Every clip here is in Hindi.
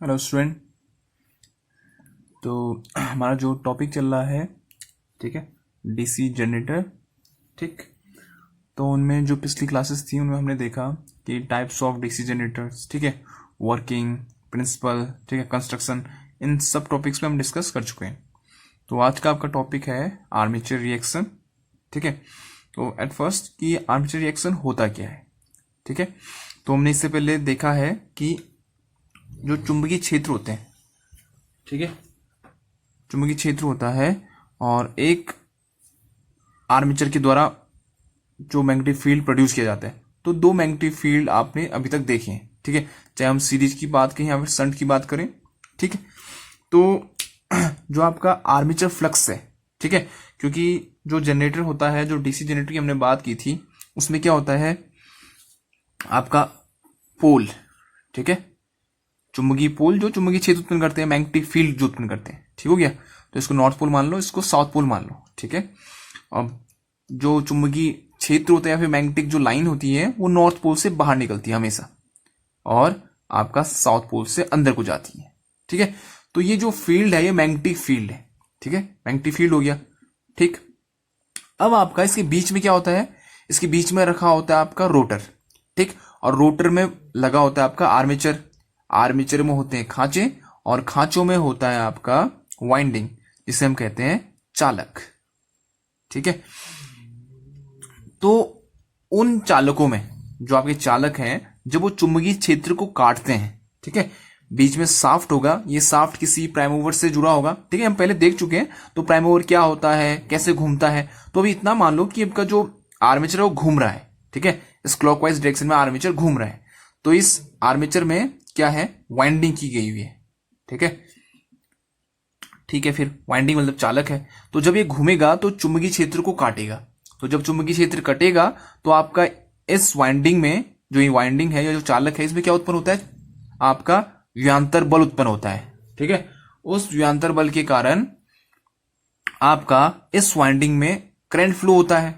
Hello student. तो हमारा जो टॉपिक चल रहा है, ठीक है, डीसी जनरेटर। ठीक, तो उनमें जो पिछली क्लासेस थी उनमें हमने देखा कि टाइप्स ऑफ डीसी जनरेटर्स, ठीक है, वर्किंग प्रिंसिपल, ठीक है, कंस्ट्रक्शन, इन सब टॉपिक्स पे हम डिस्कस कर चुके हैं। तो आज का आपका टॉपिक है आर्मेचर रिएक्शन। ठीक है, तो एट फर्स्ट कि आर्मेचर रिएक्शन होता क्या है। ठीक है, तो हमने इससे पहले देखा है कि जो चुंबकीय क्षेत्र होते हैं, ठीक है, चुंबकीय क्षेत्र होता है और एक आर्मेचर के द्वारा जो मैग्नेटिक फील्ड प्रोड्यूस किया जाता है। तो दो मैग्नेटिक फील्ड आपने अभी तक देखे हैं, ठीक है, चाहे हम सीरीज की बात करें या फिर शंट की बात करें। ठीक है, तो जो आपका आर्मेचर फ्लक्स है, ठीक है, क्योंकि जो जनरेटर होता है, जो डीसी जनरेटर की हमने बात की थी, उसमें क्या होता है आपका पोल, ठीक है, चुंबकीय पोल जो चुंबकीय क्षेत्र उत्पन्न करते हैं, मैग्नेटिक फील्ड जो उत्पन्न करते हैं। ठीक हो गया, तो इसको नॉर्थ पोल मान लो, इसको साउथ पोल मान लो। ठीक है, अब जो चुंबकीय क्षेत्र होता है या फिर मैग्नेटिक जो लाइन होती है वो नॉर्थ पोल से बाहर निकलती है हमेशा और आपका साउथ पोल से अंदर को जाती है। ठीक है, तो ये जो फील्ड है ये मैग्नेटिक फील्ड है। ठीक है, मैग्नेटिक फील्ड हो गया। ठीक, अब आपका इसके बीच में क्या होता है, इसके बीच में रखा होता है आपका रोटर। ठीक, और रोटर में लगा होता है आपका आर्मेचर। आर्मेचर में होते हैं खांचे और खांचों में होता है आपका वाइंडिंग, जिसे हम कहते हैं चालक। ठीक है, तो उन चालकों में जो आपके चालक हैं, जब वो चुंबकीय क्षेत्र को काटते हैं, ठीक है, बीच में साफ्ट होगा, ये साफ्ट किसी प्राइम मूवर से जुड़ा होगा। ठीक है, हम पहले देख चुके हैं तो प्राइम मूवर क्या होता है, कैसे घूमता है। तो अभी इतना मान लो कि आपका जो आर्मेचर है वो घूम रहा है। ठीक है, इस क्लॉकवाइज डायरेक्शन में आर्मेचर घूम रहा है, तो इस आर्मेचर में क्या है, वाइंडिंग की गई हुई है। ठीक है, ठीक है, फिर वाइंडिंग मतलब चालक है। तो जब ये घूमेगा तो चुंबकीय क्षेत्र को काटेगा। तो जब चुंबकीय क्षेत्र कटेगा तो आपका इस वाइंडिंग में जो ये वाइंडिंग है या जो चालक है, इसमें क्या उत्पन्न होता है, आपका विभवांतर बल उत्पन्न होता है। ठीक है, उस विभवांतर बल के कारण आपका इस वाइंडिंग में करंट फ्लो होता है।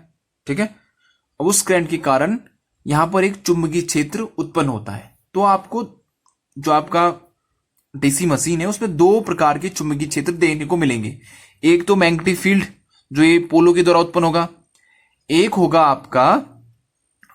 ठीक है, अब उस करंट के कारण यहां पर एक चुंबकीय क्षेत्र उत्पन्न होता है। तो आपको जो आपका डीसी मशीन है उसमें दो प्रकार के चुंबकीय क्षेत्र देखने को मिलेंगे। एक तो मैग्नेटिक फील्ड जो ये पोलो के द्वारा उत्पन्न होगा, एक होगा आपका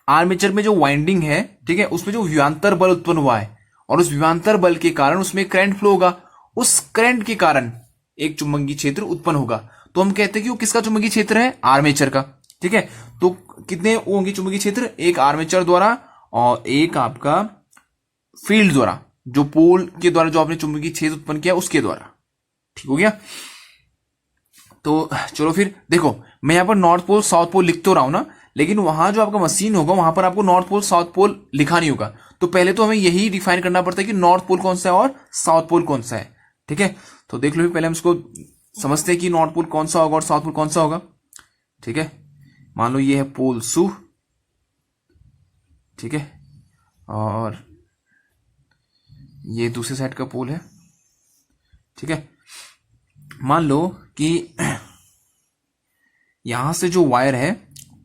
आर्मेचर में जो वाइंडिंग है, ठीक है, उसमें जो विभवांतर बल उत्पन्न हुआ है और उस विभवांतर बल के कारण उसमें करंट फ्लो होगा। उस करंट के कारण एक चुंबकीय क्षेत्र उत्पन्न होगा। तो हम कहते हैं कि वो किसका चुंबकीय क्षेत्र है, आर्मेचर का। ठीक है, तो कितने होंगे चुंबकीय क्षेत्र, एक आर्मेचर द्वारा और एक आपका फील्ड द्वारा, जो पोल के द्वारा जो आपने चुंबकीय क्षेत्र उत्पन्न किया उसके द्वारा। ठीक हो गया, तो चलो फिर देखो, मैं यहां पर नॉर्थ पोल साउथ पोल लिख तो रहा हूं ना, लेकिन वहां जो आपका मशीन होगा वहां पर आपको नॉर्थ पोल साउथ पोल लिखा नहीं होगा। तो पहले तो हमें यही डिफाइन करना पड़ता है कि नॉर्थ पोल कौन सा है और साउथ पोल कौन सा है। ठीक है, तो देख लो, पहले हम इसको समझते हैं कि नॉर्थ पोल कौन सा होगा और साउथ पोल कौन सा होगा। ठीक है, मान लो ये है पोल सू, ठीक है, और ये दूसरे साइड का पोल है। ठीक है, मान लो कि यहां से जो वायर है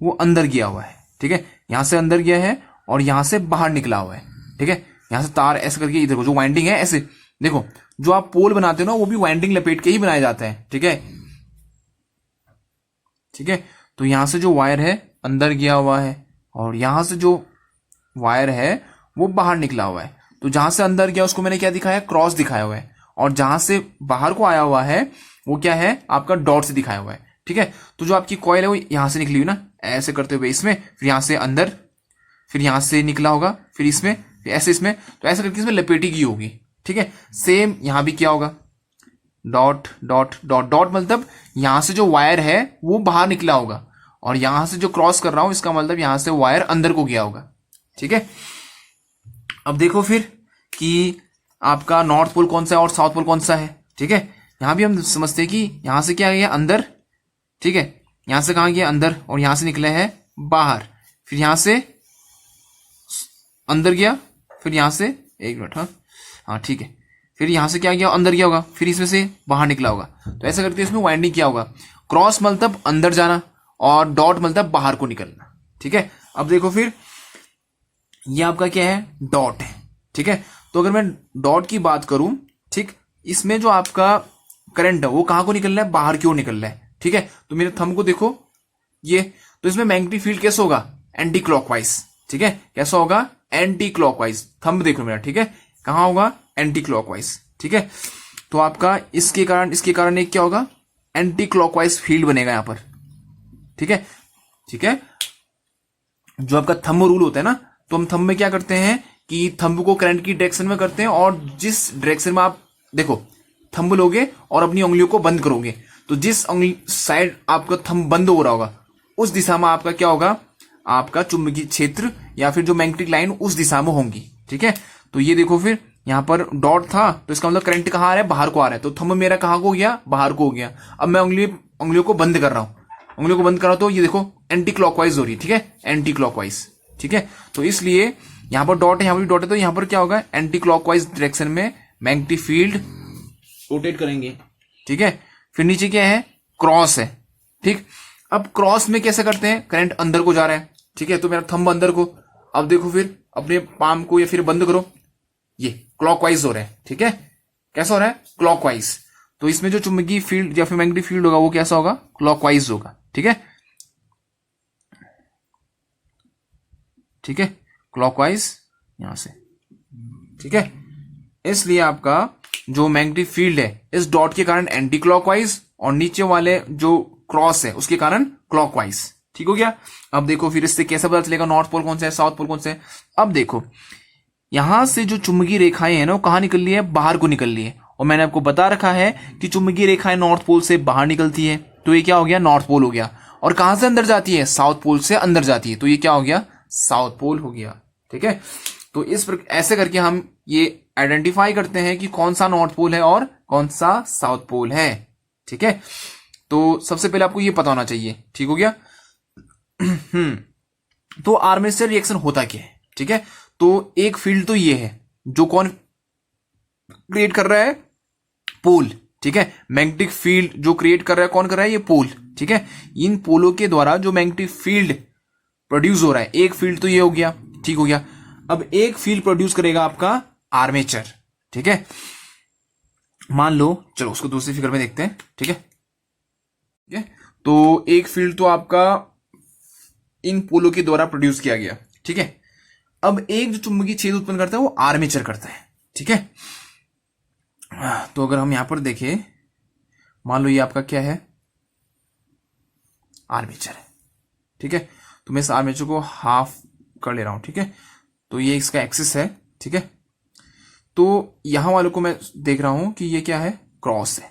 वो अंदर गया हुआ है। ठीक है, यहां से अंदर गया है और यहां से बाहर निकला हुआ है। ठीक है, यहां से तार ऐसे करके इधर को जो वाइंडिंग है ऐसे, देखो जो आप पोल बनाते हो ना वो भी वाइंडिंग लपेट के ही बनाए जाते हैं। ठीक है, ठीक है, तो यहां से जो वायर है अंदर गया हुआ है और यहां से जो वायर है वो बाहर निकला हुआ है। तो जहां से अंदर गया उसको मैंने क्या दिखाया, क्रॉस दिखाया हुआ है, और जहां से बाहर को आया हुआ है वो क्या है, आपका डॉट से दिखाया हुआ है। ठीक है, तो जो आपकी कॉइल है वो यहां से निकली हुई ना, ऐसे करते हुए इसमें, फिर यहां से अंदर, फिर यहां से निकला होगा, फिर इसमें, फिर ऐसे इसमें, तो ऐसे करके इसमें लपेटी की होगी। ठीक है, सेम यहां भी क्या होगा, डॉट डॉट डॉट डॉट, मतलब यहां से जो वायर है वो बाहर निकला होगा और यहां से जो क्रॉस कर रहा हूं इसका मतलब यहां से वायर अंदर को गया होगा। ठीक है, अब देखो फिर कि आपका नॉर्थ पोल कौन सा है और साउथ पोल कौन सा है। ठीक है, यहां भी हम समझते हैं कि यहां से क्या गया, अंदर। ठीक है, यहां से कहां गया, अंदर, और यहां से निकले हैं बाहर, फिर यहां से अंदर गया, फिर यहां से, एक मिनट, हाँ ठीक है, फिर यहां से क्या गया, अंदर गया होगा, फिर इसमें से बाहर निकला होगा। तो ऐसा करके इसमें वाइंडिंग किया होगा। क्रॉस मतलब अंदर जाना और डॉट मतलब बाहर को निकलना। ठीक है, अब देखो फिर ये आपका क्या है, डॉट है। ठीक है, तो अगर मैं डॉट की बात करूं, ठीक, इसमें जो आपका करंट है वो कहां को निकल रहा है, बाहर की ओर निकल रहा है, ठीक है। तो मेरे थंब को देखो ये, तो इसमें मैग्नेटिक फील्ड कैसे होगा, एंटी क्लॉकवाइज, ठीक है। कैसा होगा, एंटी क्लॉकवाइज। थंब देखो मेरा, ठीक है, कहां होगा, एंटी क्लॉकवाइज, ठीक है। तो आपका इसके कारण एक क्या होगा, एंटी क्लॉकवाइज फील्ड बनेगा यहां पर, ठीक है, ठीक है। जो आपका थंब रूल होता है ना, तो हम थंब में क्या करते हैं कि थंब को करंट की डायरेक्शन में करते हैं, और जिस डायरेक्शन में आप देखो थंब लोगे और अपनी उंगलियों को बंद करोगे, तो जिस उंगली साइड आपका थंब बंद हो रहा होगा उस दिशा में आपका क्या होगा, आपका चुंबकीय क्षेत्र या फिर जो मैग्नेटिक लाइन उस दिशा में होंगी, ठीक है। तो ये देखो फिर यहां पर डॉट था, तो इसका मतलब करंट कहां आ रहा है, बाहर को आ रहा है, तो थंब मेरा कहां को हो गया, बाहर को हो गया। अब मैं उंगलियों को बंद कर रहा हूं, उंगलियों को बंद कर रहा हूं, तो ये देखो एंटी क्लॉकवाइज हो रही है, ठीक है, एंटी क्लॉकवाइज, ठीक है। तो इसलिए यहां पर डॉट है, यहां पर डॉट है, तो यहां पर क्या होगा, एंटी क्लॉकवाइज डायरेक्शन में मैग्नेटिक फील्ड रोटेट करेंगे, ठीक है। फिर नीचे क्या है, क्रॉस है, ठीक। अब क्रॉस में कैसे करते हैं, करंट अंदर को जा रहा है, ठीक है, तो मेरा थंब अंदर को, अब देखो फिर अपने पाम को या फिर बंद करो, ये क्लॉकवाइज हो रहा है, ठीक है। कैसा हो रहा है, क्लॉकवाइज। तो इसमें जो चुंबकीय फील्ड या फिर मैग्नेटिक फील्ड होगा वो कैसा होगा, क्लॉकवाइज होगा, ठीक है, ठीक है, क्लॉकवाइज यहां से, ठीक है। इसलिए आपका जो मैग्नेटिक फील्ड है इस डॉट के कारण एंटी क्लॉकवाइज, और नीचे वाले जो क्रॉस है उसके कारण क्लॉकवाइज, ठीक हो गया। अब देखो फिर इससे कैसे पता चलेगा नॉर्थ पोल कौन सा है, साउथ पोल कौन सा है। अब देखो यहां से जो चुंबकीय रेखाएं हैं ना वो कहां निकल रही है, बाहर को निकल रही है, और मैंने आपको बता रखा है कि चुंबकीय रेखाएं नॉर्थ पोल से बाहर निकलती है, तो ये क्या हो गया, नॉर्थ पोल हो गया। और कहां से अंदर जाती है, साउथ पोल से अंदर जाती है, तो ये क्या हो गया, साउथ पोल हो गया, ठीक है। तो ऐसे करके हम ये आइडेंटिफाई करते हैं कि कौन सा नॉर्थ पोल है और कौन सा साउथ पोल है, ठीक है। तो सबसे पहले आपको ये पता होना चाहिए, ठीक हो गया। तो आर्मेचर रिएक्शन होता क्या है, ठीक है। तो एक फील्ड तो ये है जो कौन क्रिएट कर रहा है, पोल, ठीक है। मैग्नेटिक फील्ड जो क्रिएट कर रहा है कौन कर रहा है, ये पोल, ठीक है। इन पोलों के द्वारा जो मैग्नेटिक फील्ड प्रोड्यूस हो रहा है, एक फील्ड तो ये हो गया, ठीक हो गया। अब एक फील्ड प्रोड्यूस करेगा आपका आर्मेचर, ठीक है। मान लो, चलो उसको दूसरी फिगर में देखते हैं, ठीक है, ठीक है। तो एक फील्ड तो आपका इन पोलों के द्वारा प्रोड्यूस किया गया, ठीक है। अब एक जो चुंबकीय छेद उत्पन्न करता है वो आर्मेचर करता है, ठीक है। तो अगर हम यहां पर देखें, मान लो ये आपका क्या है, आर्मेचर है, ठीक है। तो मैं इस आर्मेचर को हाफ कर ले रहा हूं, ठीक है। तो ये इसका एक्सिस है, ठीक है। तो यहां वालों को मैं देख रहा हूं कि ये क्या है, क्रॉस है,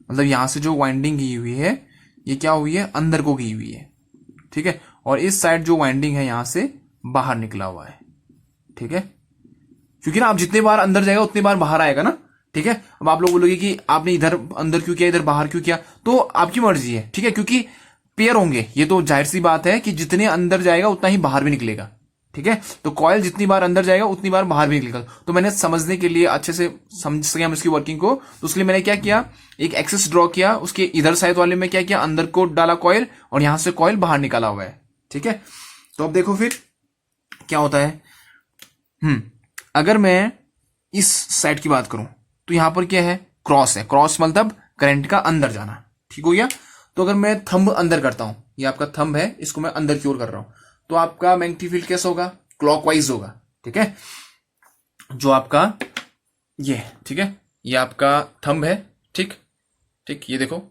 मतलब यहां से जो वाइंडिंग की हुई है ये क्या हुई है, अंदर को की हुई है, ठीक है। और इस साइड जो वाइंडिंग है यहां से बाहर निकला हुआ है, ठीक है। क्योंकि ना आप जितने बार अंदर जाएगा उतनी बार बाहर आएगा ना, ठीक है। अब आप लोग बोलोगे कि आपने इधर अंदर क्यों किया, इधर बाहर क्यों किया, तो आपकी मर्जी है, ठीक है। क्योंकि पेयर होंगे, ये तो जाहिर सी बात है कि जितने अंदर जाएगा उतना ही बाहर भी निकलेगा, ठीक है। तो कॉयल जितनी बार अंदर जाएगा उतनी बार बाहर भी निकलेगा। तो मैंने समझने के लिए, अच्छे से समझ सके हम इसकी वर्किंग को, तो उसके लिए मैंने क्या किया, एक एक्सिस ड्रॉ किया, उसके इधर साइड वाले में क्या किया, अंदर को डाला कॉयल, और यहां से कॉयल बाहर निकाला हुआ है, ठीक है। तो अब देखो फिर क्या होता है, अगर मैं इस साइड की बात करूं तो यहां पर क्या है, क्रॉस है, क्रॉस मतलब करंट का अंदर जाना, ठीक हो गया। तो अगर मैं थंब अंदर करता हूं, ये आपका थंब है, इसको मैं अंदर की ओर कर रहा हूं, तो आपका मैग्नेटिक फील्ड कैसा होगा, क्लॉकवाइज होगा, ठीक है। जो आपका ये, ठीक है, ये आपका थंब है, ठीक ठीक, ये देखो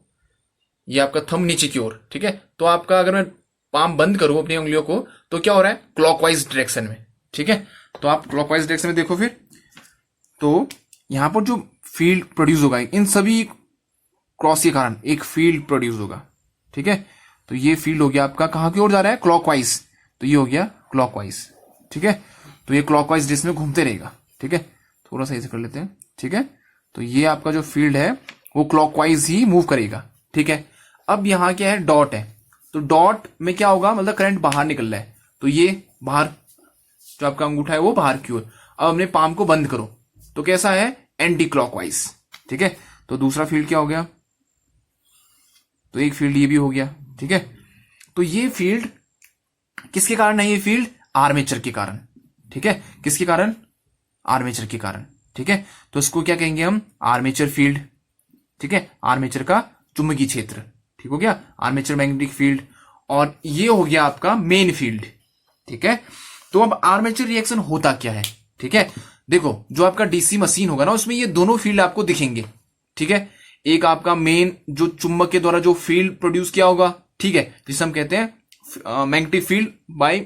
ये आपका थंब नीचे की ओर, ठीक है। तो आपका अगर मैं पाम बंद करूं अपनी उंगलियों को तो क्या हो रहा है, क्लॉकवाइज डायरेक्शन में, ठीक है। तो आप क्लॉकवाइज डायरेक्शन में देखो फिर, तो यहां पर जो फील्ड प्रोड्यूस होगा इन सभी क्रॉस के कारण एक फील्ड प्रोड्यूस होगा, ठीक है। तो ये फील्ड हो गया आपका कहां की ओर जा रहा है, क्लॉकवाइज, तो ये हो गया क्लॉकवाइज, ठीक है। तो ये क्लॉकवाइज डायरेक्शन में घूमते रहेगा, ठीक है। थोड़ा सा ऐसे कर लेते हैं, ठीक है। तो ये आपका जो फील्ड है वो क्लॉकवाइज ही मूव करेगा, ठीक है। अब यहां क्या है, डॉट है, तो डॉट में क्या होगा, मतलब करंट बाहर निकल रहा है, तो ये बाहर जो आपका अंगूठा है वो बाहर की ओर। अब अपने पाम को बंद करो तो कैसा है, एंटी क्लॉकवाइज, ठीक है। तो दूसरा फील्ड क्या हो गया, तो एक फील्ड ये भी हो गया, ठीक है। तो ये फील्ड किसके कारण है, ये फील्ड आर्मेचर के कारण, ठीक है। किसके कारण, आर्मेचर के कारण। ठीक है, तो इसको क्या कहेंगे हम, आर्मेचर फील्ड। ठीक है, आर्मेचर का चुंबकीय क्षेत्र। ठीक हो गया, आर्मेचर मैग्नेटिक फील्ड। और ये हो गया आपका मेन फील्ड। ठीक है, तो अब आर्मेचर रिएक्शन होता क्या है। ठीक है, देखो जो आपका डीसी मशीन होगा ना, उसमें ये दोनों फील्ड आपको दिखेंगे। ठीक है, एक आपका मेन जो चुंबक के द्वारा जो फील्ड प्रोड्यूस किया होगा, ठीक है, जिसे हम कहते हैं मैग्नेटिक फील्ड बाय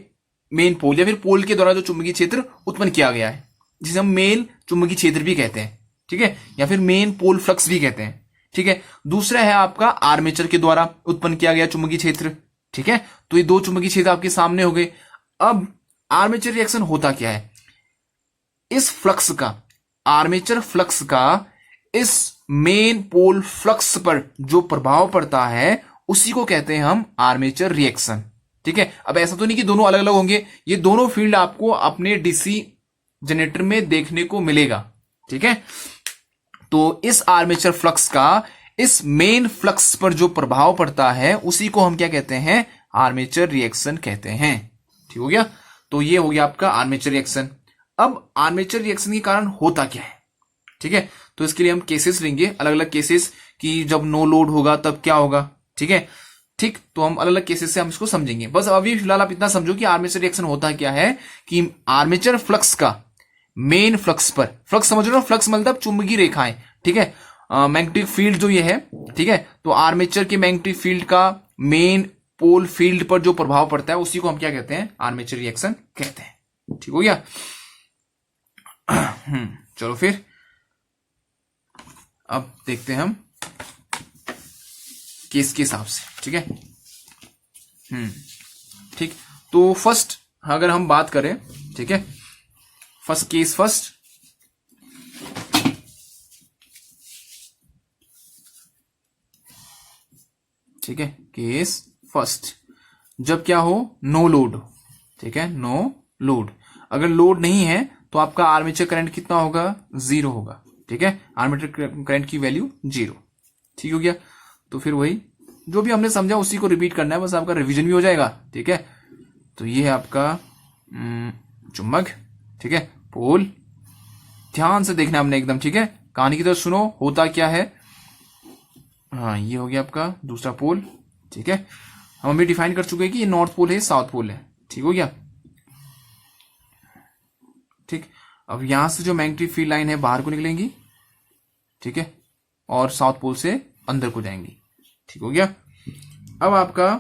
मेन पोल, या फिर पोल के द्वारा जो चुंबकीय क्षेत्र उत्पन्न किया गया है, जिसे हम मेन चुंबकीय क्षेत्र भी कहते हैं। ठीक है, या फिर मेन पोल फ्लक्स भी कहते हैं। ठीक है, दूसरा है आपका आर्मेचर के द्वारा उत्पन्न किया गया चुंबकीय क्षेत्र। ठीक है, तो ये दो चुंबकीय क्षेत्र आपके सामने हो गए। अब आर्मेचर रिएक्शन होता क्या है, इस फ्लक्स का, आर्मेचर फ्लक्स का इस मेन पोल फ्लक्स पर जो प्रभाव पड़ता है उसी को कहते हैं हम आर्मेचर रिएक्शन। ठीक है, अब ऐसा तो नहीं कि दोनों अलग अलग होंगे, ये दोनों फील्ड आपको अपने डीसी जनरेटर में देखने को मिलेगा। ठीक है, तो इस आर्मेचर फ्लक्स का इस मेन फ्लक्स पर जो प्रभाव पड़ता है उसी को हम क्या कहते हैं, आर्मेचर रिएक्शन कहते हैं। ठीक हो गया, तो ये हो गया आपका आर्मेचर रिएक्शन। अब आर्मेचर रिएक्शन के कारण होता क्या है। ठीक है, तो इसके लिए हम केसेस लेंगे, अलग अलग केसेस, कि जब नो लोड होगा तब क्या होगा। ठीक है, ठीक, तो हम अलग अलग केसेस से हम इसको समझेंगे। बस अभी फिलहाल आप इतना समझो कि आर्मेचर रिएक्शन होता क्या है, कि आर्मेचर फ्लक्स का मेन फ्लक्स पर, फ्लक्स समझ लो ना, फ्लक्स मतलब चुंबकीय रेखाएं। ठीक है, मैग्नेटिक फील्ड जो ये है, ठीक है, तो आर्मेचर के मैग्नेटिक फील्ड का मेन पोल फील्ड पर जो प्रभाव पड़ता है उसी को हम क्या कहते हैं, आर्मेचर रिएक्शन कहते हैं। ठीक हो गया। चलो फिर अब देखते हैं हम केस के हिसाब से। ठीक है, ठीक, तो फर्स्ट अगर हम बात करें, ठीक है, फर्स्ट केस फर्स्ट, ठीक है, केस फर्स्ट, जब क्या हो, नो लोड। ठीक है, नो लोड, अगर लोड नहीं है तो आपका आर्मेचर करंट कितना होगा, 0 होगा। ठीक है, आर्मेचर करंट की वैल्यू 0। ठीक हो गया, तो फिर वही जो भी हमने समझा उसी को रिपीट करना है, बस आपका रिवीजन भी हो जाएगा। ठीक है, तो ये है आपका चुंबक। ठीक है, पोल, ध्यान से देखना हमने एकदम। ठीक है, कहानी की तरफ सुनो, होता क्या है। हाँ, ये हो गया आपका दूसरा पोल। ठीक है, हम अभी डिफाइन कर चुके हैं कि ये नॉर्थ पोल है, साउथ पोल है। ठीक हो गया, ठीक, अब यहां से जो मैग्नेटिक फील्ड लाइन है बाहर को निकलेंगी। ठीक है, और साउथ पोल से अंदर को जाएंगी। ठीक हो गया, अब आपका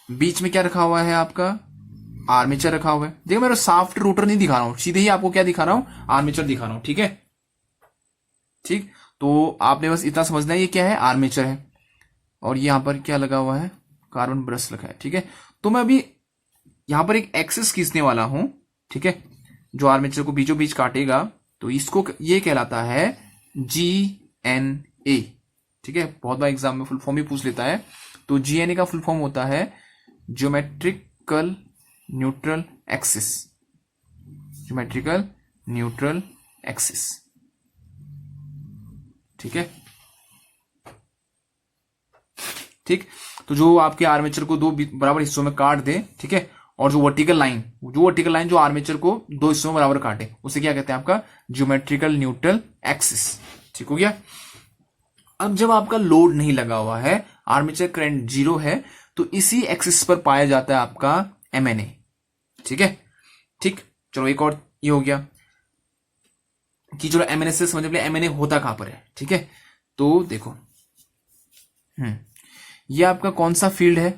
बीच में क्या रखा हुआ है, आपका आर्मेचर रखा हुआ है। देखो मैं सॉफ्ट रोटर नहीं दिखा रहा हूं, सीधे ही आपको क्या दिखा रहा हूं, आर्मेचर दिखा रहा हूं। ठीक है, ठीक, तो आपने बस इतना समझना है ये क्या है, आर्मेचर है। और यहां पर क्या लगा हुआ है, कार्बन ब्रश लगा है। ठीक है, तो मैं अभी यहां पर एक एक्सिस खींचने वाला हूं। ठीक है, जो आर्मेचर को बीचों बीच काटेगा, तो इसको ये कहलाता है GNA। ठीक है, बहुत बार एग्जाम में फुल फॉर्म भी पूछ लेता है। तो GNA का फुल फॉर्म होता है geometrical neutral axis, geometrical neutral axis. ठीक है, ठीक, तो जो आपके आर्मेचर को दो बराबर हिस्सों में काट दे। ठीक है, और जो वर्टिकल लाइन जो आर्मेचर को दो हिस्सों में बराबर काटे, उसे क्या कहते हैं, आपका ज्योमेट्रिकल न्यूट्रल एक्सिस। ठीक हो गया, अब जब आपका लोड नहीं लगा हुआ है, आर्मेचर करंट 0 है, तो इसी एक्सिस पर पाया जाता है आपका MNA। ठीक है, ठीक, चलो एक और ये हो गया कि चलो MNA से समझ में MNA होता कहां पर है। ठीक है, तो देखो, ये आपका कौन सा फील्ड है,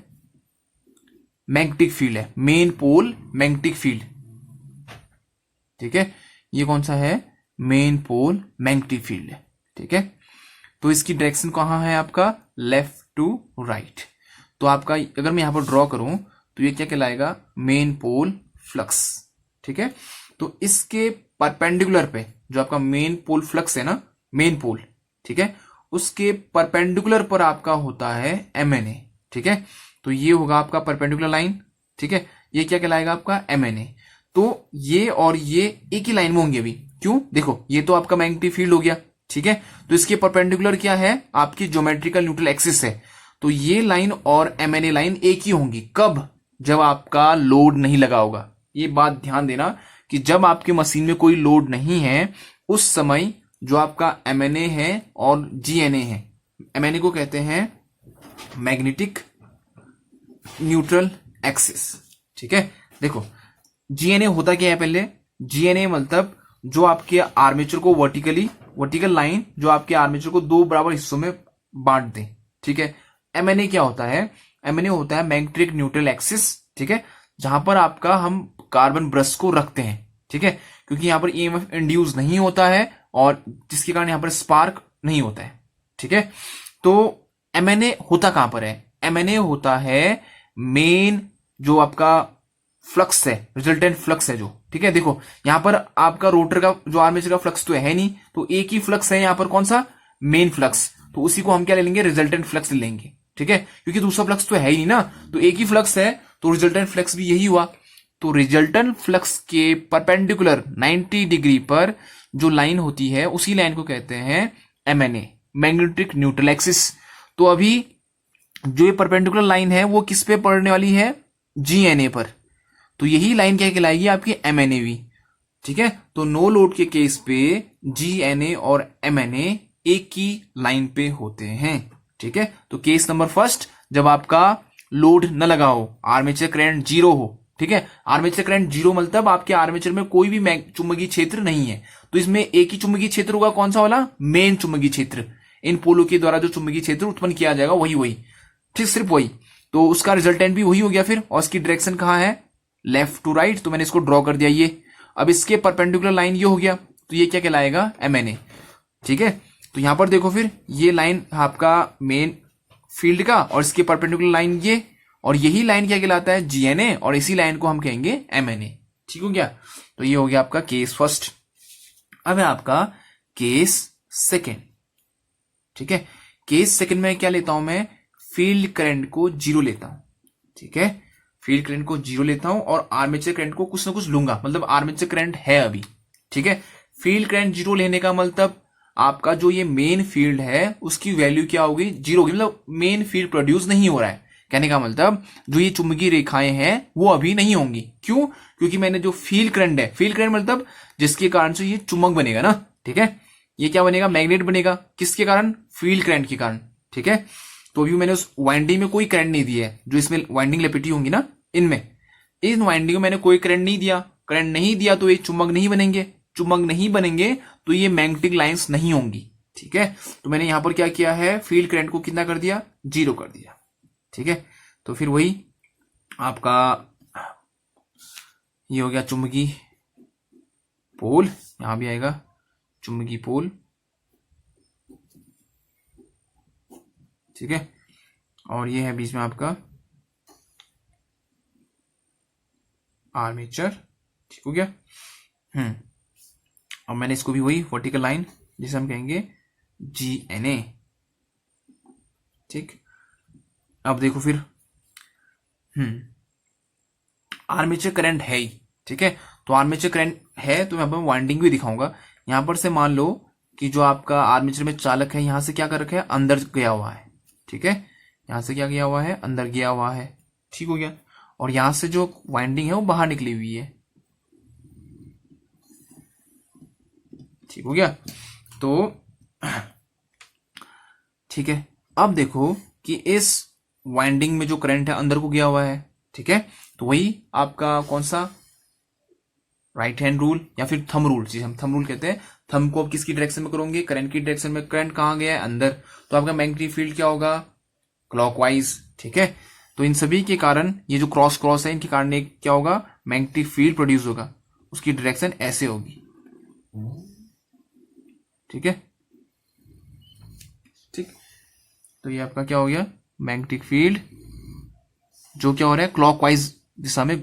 मैग्नेटिक फील्ड है, मेन पोल मैग्नेटिक फील्ड। ठीक है, ये कौन सा है, मेन पोल मैग्नेटिक फील्ड है। ठीक है, तो इसकी डायरेक्शन कहां है, आपका लेफ्ट टू राइट। तो आपका अगर मैं यहां पर ड्रॉ करूं तो ये क्या कहलाएगा, मेन पोल फ्लक्स। ठीक है, तो इसके परपेंडिकुलर पे जो आपका मेन पोल फ्लक्स है ना, मेन पोल, ठीक है, उसके परपेंडिकुलर पर आपका होता है MNA। ठीक है, तो ये होगा आपका परपेंडिकुलर लाइन। ठीक है, ये क्या कहलाएगा, आपका MNA। तो ये और ये एक ही लाइन में होंगे अभी, क्यों, देखो ये तो आपका मैग्नेटिक फील्ड हो गया। ठीक है, तो इसके परपेंडिकुलर क्या है, आपकी ज्योमेट्रिकल न्यूट्रल एक्सिस है। तो ये लाइन और MNA लाइन एक ही होंगी, कब, जब आपका लोड नहीं लगा होगा। ये बात ध्यान देना कि जब आपकी मशीन में कोई लोड नहीं है उस समय जो आपका एमएनए है और जीएनए है, एमएनए को कहते हैं मैग्नेटिक न्यूट्रल एक्सिस। ठीक है, देखो जीएनए होता क्या है, पहले जीएनए मतलब जो आपके आर्मेचर को वर्टिकल लाइन जो आपके आर्मेचर को दो बराबर हिस्सों में बांट दे। ठीक है, एमएनए क्या होता है, एमएनए होता है मैग्नेटिक न्यूट्रल एक्सिस। ठीक है, जहां पर आपका हम कार्बन ब्रश को रखते हैं। ठीक है, क्योंकि यहां पर ईएमएफ इंड्यूस नहीं होता है और जिसके कारण यहां पर स्पार्क नहीं होता है। ठीक है, तो एमएनए होता कहां पर है, एमएनए होता है मेन जो आपका फ्लक्स है, रिजल्टेंट फ्लक्स है जो। ठीक है, देखो यहां पर आपका रोटर का जो आर्मेचर का फ्लक्स तो है नहीं, तो एक ही फ्लक्स है यहां पर, कौन सा, मेन फ्लक्स, तो उसी को हम क्या ले लेंगे, रिजल्टेंट फ्लक्स ले लेंगे। ठीक है, क्योंकि दूसरा फ्लक्स तो है ही नहीं ना, तो एक ही फ्लक्स है तो रिजल्टेंट फ्लक्स भी यही हुआ। तो रिजल्टेंट फ्लक्स के परपेंडिकुलर 90 डिग्री पर जो लाइन होती है उसी लाइन को कहते हैं एमएनए, मैग्नेटिक न्यूट्रल एक्सिस। तो अभी जो ये परपेंडिकुलर लाइन है वो किस पे पड़ने वाली है, जीएनए पर, तो यही लाइन क्या कहलाएगी आपकी, एमएनएवी। ठीक है, तो नो लोड के केस पे जीएनए और एमएनए एक ही लाइन पे होते हैं। ठीक है, तो केस नंबर फर्स्ट, जब आपका लोड न लगा हो, आर्मेचर करंट जीरो हो। ठीक है, आर्मेचर करंट जीरो मतलब आपके आर्मेचर में कोई भी चुंबकीय क्षेत्र नहीं है, तो इसमें एक ही चुंबकीय क्षेत्र होगा, कौन सा वाला, मेन चुंबकीय क्षेत्र। इन पोलों के द्वारा जो चुंबकीय क्षेत्र उत्पन्न किया जाएगा वही, ठीक, सिर्फ वही, तो उसका रिजल्टेंट भी वही हो गया फिर। और इसकी डायरेक्शन कहां है, लेफ्ट टू राइट, तो मैंने इसको ड्रॉ कर दिया ये। अब इसके परपेंडिकुलर लाइन ये हो गया, तो ये क्या कहलाएगा, एमएनए। ठीक है, तो यहां पर देखो फिर ये लाइन आपका मेन फील्ड का और इसके परपेंडिकुलर लाइन ये, और यही लाइन क्या कहलाता है, जीएनए, और इसी लाइन को हम कहेंगे एमएनए। ठीक हो गया, तो ये हो गया आपका केस फर्स्ट। अब है आपका केस सेकेंड। ठीक है, केस सेकेंड में क्या लेता हूं मैं, फील्ड करंट को जीरो लेता हूं। ठीक है, फील्ड करंट को जीरो लेता हूं और आर्मेचर करंट को कुछ ना कुछ लूंगा, मतलब आर्मेचर करंट है अभी। ठीक है, फील्ड करंट जीरो लेने का मतलब आपका जो ये मेन फील्ड है उसकी वैल्यू क्या होगी, जीरो होगी, मतलब मेन फील्ड प्रोड्यूस नहीं हो रहा है। कहने का मतलब जो ये चुंबकीय रेखाएं हैं वो अभी नहीं होंगी। क्यों, क्योंकि मैंने जो फील्ड करंट है, फील्ड करंट मतलब जिसके कारण से ये चुंबक बनेगा ना। ठीक है, ये क्या बनेगा, मैग्नेट बनेगा, किसके कारण, फील्ड करंट के कारण। ठीक है, तो अभी मैंने उस वाइंडिंग में कोई करंट नहीं दिया है, जो इसमें वाइंडिंग लपेटी होंगी ना, इनमें, इन वाइंडिंग में मैंने कोई करंट नहीं दिया। करंट नहीं दिया तो ये चुंबक नहीं बनेंगे, चुंबक नहीं बनेंगे तो ये मैग्नेटिक लाइंस नहीं होंगी। ठीक है, तो मैंने यहां पर क्या किया है, फील्ड करंट को कितना कर दिया, जीरो कर दिया। ठीक है, तो फिर वही आपका ये हो गया चुंबकीय पोल, यहां भी आएगा चुंबकीय पोल। ठीक है, और ये है बीच में आपका आर्मेचर। ठीक हो गया। और मैंने इसको भी वही वर्टिकल लाइन जिसे हम कहेंगे जीएनए। ठीक, अब देखो फिर आर्मेचर करंट है ही। ठीक है, तो आर्मेचर करंट है तो मैं अब वाइंडिंग भी दिखाऊंगा। यहां पर से मान लो कि जो आपका आर्मेचर में चालक है यहां से क्या कर रखा है, अंदर गया हुआ है। ठीक है, यहां से क्या गया हुआ है, अंदर गया हुआ है। ठीक हो गया, और यहां से जो वाइंडिंग है वो बाहर निकली हुई है। ठीक हो गया, तो ठीक है, अब देखो कि इस वाइंडिंग में जो करंट है अंदर को गया हुआ है। ठीक है, तो वही आपका कौन सा, राइट हैंड रूल या फिर थंब रूल, जिसे हम थंब रूल कहते हैं। थंब को आप किसकी डायरेक्शन में करोगे, करंट की डायरेक्शन में। करंट कहां गया है, अंदर, तो आपका मैग्नेटिक फील्ड क्या होगा, क्लॉकवाइज। ठीक है, तो इन सभी के कारण ये जो क्रॉस क्रॉस है इनके कारण एक क्या होगा, मैग्नेटिक फील्ड प्रोड्यूस होगा, उसकी डायरेक्शन ऐसे होगी। ठीक है, ठीक, तो ये आपका क्या हो गया, मैग्नेटिक फील्ड जो क्या हो रहा है, क्लॉकवाइज दिशा में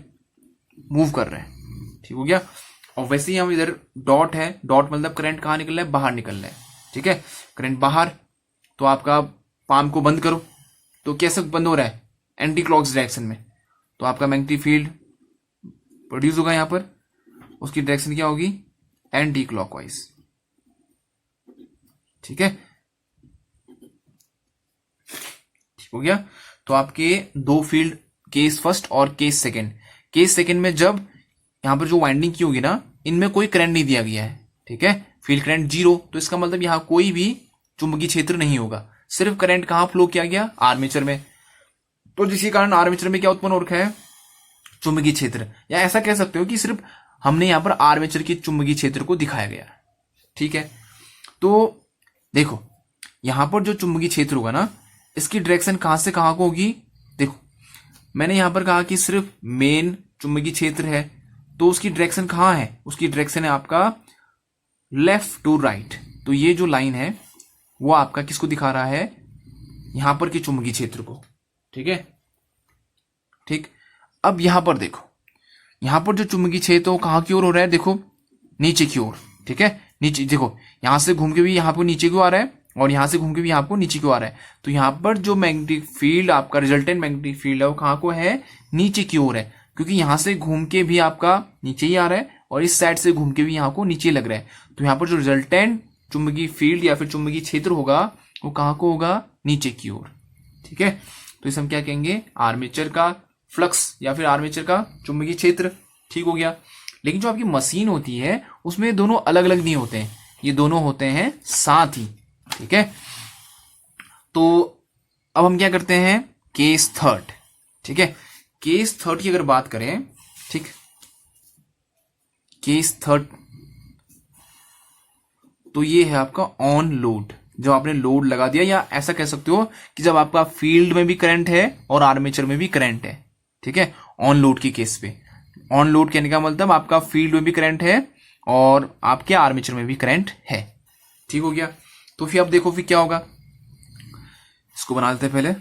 मूव कर रहा है। ठीक हो गया, और वैसे ही हम इधर डॉट है, डॉट मतलब करंट कहां निकल रहा है, बाहर निकल रहा है। ठीक है, करंट बाहर, तो आपका पाम को बंद करो तो कैसे बंद हो रहा है, एंटी क्लॉक डायरेक्शन में, तो आपका मैग्नेटिक फील्ड प्रोड्यूस होगा यहां पर, उसकी डायरेक्शन क्या होगी, एंटी क्लॉकवाइज। ठीक है, ठीक हो गया, तो आपके दो फील्ड, केस फर्स्ट और केस सेकंड। केस सेकंड में जब यहाँ पर जो वाइंडिंग की होगी ना, इनमें कोई करंट नहीं दिया गया है, ठीक है, फील्ड करंट 0, तो इसका मतलब यहाँ कोई भी चुंबकीय क्षेत्र नहीं होगा, सिर्फ करंट कहाँ फ्लो किया गया, आर्मेचर में। तो जिसके कारण आर्मेचर में क्या उत्पन्न हो रखा है, चुंबकीय क्षेत्र, या ऐसा कह सकते हो कि सिर्फ हमने यहाँ पर आर्मेचर के चुंबकीय क्षेत्र को दिखाया गया, ठीक है। तो देखो यहां पर जो चुंबकीय क्षेत्र होगा ना, इसकी डायरेक्शन कहां से कहां को होगी। देखो मैंने यहां पर कहा कि सिर्फ मेन चुंबकीय क्षेत्र है, तो उसकी डायरेक्शन कहां है, उसकी डायरेक्शन है आपका लेफ्ट टू राइट। तो ये जो लाइन है वो आपका किसको दिखा रहा है, यहां पर के चुंबकीय क्षेत्र को, ठीक है, ठीक। अब यहां पर देखो, यहां पर जो चुंबकीय क्षेत्र वो कहां की ओर हो रहा है, देखो नीचे की ओर, ठीक है, नीचे देखो, यहां से घूम के भी यहां पर नीचे को आ रहा है और यहां से घूम के भी यहां को नीचे को आ रहा है। तो यहां पर जो मैग्नेटिक फील्ड आपका रिजल्टेंट मैग्नेटिक फील्ड है वो कहां को है, नीचे की ओर है, क्योंकि यहां से घूम के भी आपका नीचे ही आ रहा है और इस साइड से घूम के भी यहां को नीचे लग रहा है। तो यहां पर जो रिजल्टेंट चुंबकीय फील्ड या फिर चुंबकीय क्षेत्र होगा वो कहां को होगा, नीचे की ओर, ठीक है। तो इसे हम क्या कहेंगे, आर्मेचर का फ्लक्स या फिर आर्मेचर का चुंबकीय क्षेत्र, ठीक हो गया। लेकिन जो आपकी मशीन होती है उसमें दोनों अलग अलग नहीं होते हैं, ये दोनों होते हैं साथ ही, ठीक है। तो अब हम क्या करते हैं, केस थर्ड, ठीक है। केस थर्ड की अगर बात करें, ठीक, केस थर्ड तो ये है आपका ऑन लोड, जब आपने लोड लगा दिया, या ऐसा कह सकते हो कि जब आपका फील्ड में भी करंट है और आर्मेचर में भी करंट है, ठीक है, ऑन लोड की केस पे। ऑन लोड कहने का मतलब आपका फील्ड में भी करंट है और आपके आर्मेचर में भी करंट है, ठीक हो गया। तो फिर अब देखो फिर क्या होगा, इसको बना देते हैं पहले,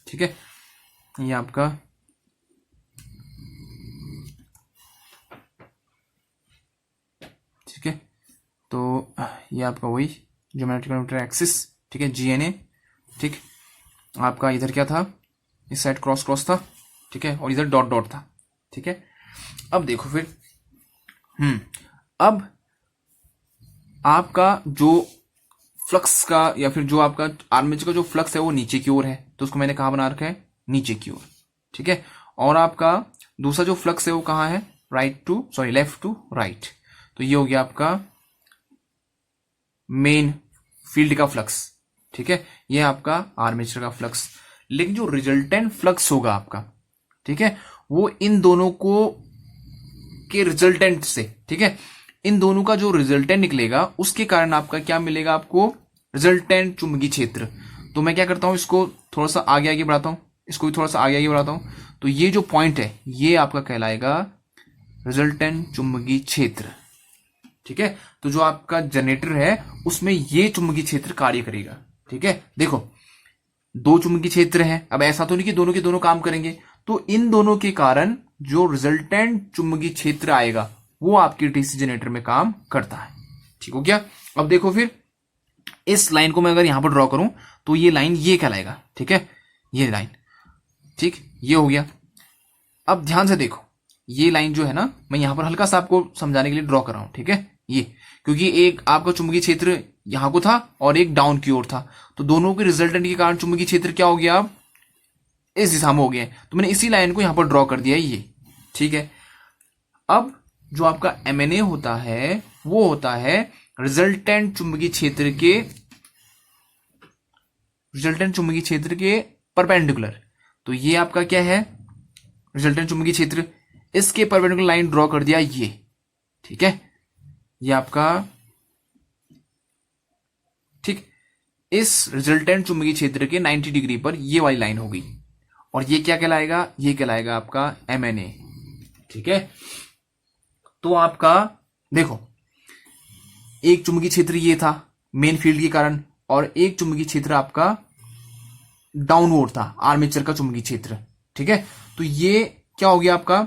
ठीक है, ये आपका ठीक है, तो ये आपका वही ज्योमेट्रिकल एक्सिस, ठीक है, GNA, ठीक। आपका इधर क्या था, इस साइड क्रॉस क्रॉस था, ठीक है, और इधर डॉट डॉट था, ठीक है। अब देखो फिर अब आपका जो फ्लक्स का या फिर जो आपका आर्मेचर का जो फ्लक्स है वो नीचे की ओर है, तो उसको मैंने कहां बना रखा है, नीचे की ओर, ठीक है। और आपका दूसरा जो फ्लक्स है वो कहां है, लेफ्ट टू राइट। तो ये हो गया आपका मेन फील्ड का फ्लक्स, ठीक है, ये आपका आर्मेचर का फ्लक्स। लेकिन जो रिजल्टेंट फ्लक्स होगा आपका, ठीक है, वो इन दोनों को के रिजल्टेंट से, ठीक है, इन दोनों का जो रिजल्टेंट निकलेगा उसके कारण आपका क्या मिलेगा, आपको रिजल्टेंट चुंबकीय क्षेत्र। तो मैं क्या करता हूं, इसको थोड़ा सा आगे आगे बढ़ाता हूं, इसको भी थोड़ा सा आगे आगे बढ़ाता हूं। तो ये जो पॉइंट है ये आपका कहलाएगा रिजल्टेंट चुंबकीय क्षेत्र, ठीक है। तो जो आपका जनरेटर है उसमें ये चुंबकीय क्षेत्र कार्य करेगा, ठीक है। देखो दो चुंबकीय क्षेत्र है, अब ऐसा तो नहीं कि दोनों के दोनों काम करेंगे, तो इन दोनों के कारण जो रिजल्टेंट चुंबकीय क्षेत्र आएगा वो आपके डीसी जनरेटर में काम करता है, ठीक हो गया। अब देखो फिर इस लाइन को मैं अगर यहां पर ड्रॉ करूं तो ये लाइन ये कहलाएगा, ठीक है, ये लाइन, ठीक, ये हो गया। अब ध्यान से देखो ये लाइन जो है ना, मैं यहां पर हल्का सा आपको समझाने के लिए ड्रॉ कर रहा हूं, ठीक है, ये क्योंकि एक आपका चुंबकीय क्षेत्र यहां को था और एक डाउन की ओर था, तो दोनों के रिजल्टेंट के कारण चुंबकीय क्षेत्र क्या हो गया, अब इस दिशा में हो गया। तो मैंने इसी लाइन को यहां पर ड्रॉ कर दिया ये, ठीक है। अब जो आपका MNA होता है वो होता है रिजल्टेंट चुंबकीय क्षेत्र के परपेंडिकुलर। तो ये आपका क्या है, रिजल्टेंट चुंबकीय क्षेत्र, इसके परपेंडिकुलर लाइन ड्रॉ कर दिया ये, ठीक है, ये आपका, ठीक, इस रिजल्टेंट चुंबकीय क्षेत्र के 90 डिग्री पर ये वाली लाइन होगी और ये क्या कहलाएगा, ये कहलाएगा आपका MNA, ठीक है। तो आपका देखो एक चुंबकीय क्षेत्र ये था मेन फील्ड के कारण और एक चुंबकीय क्षेत्र आपका डाउनवर्ड था आर्मेचर का चुंबकीय क्षेत्र, ठीक है। तो ये क्या हो गया आपका,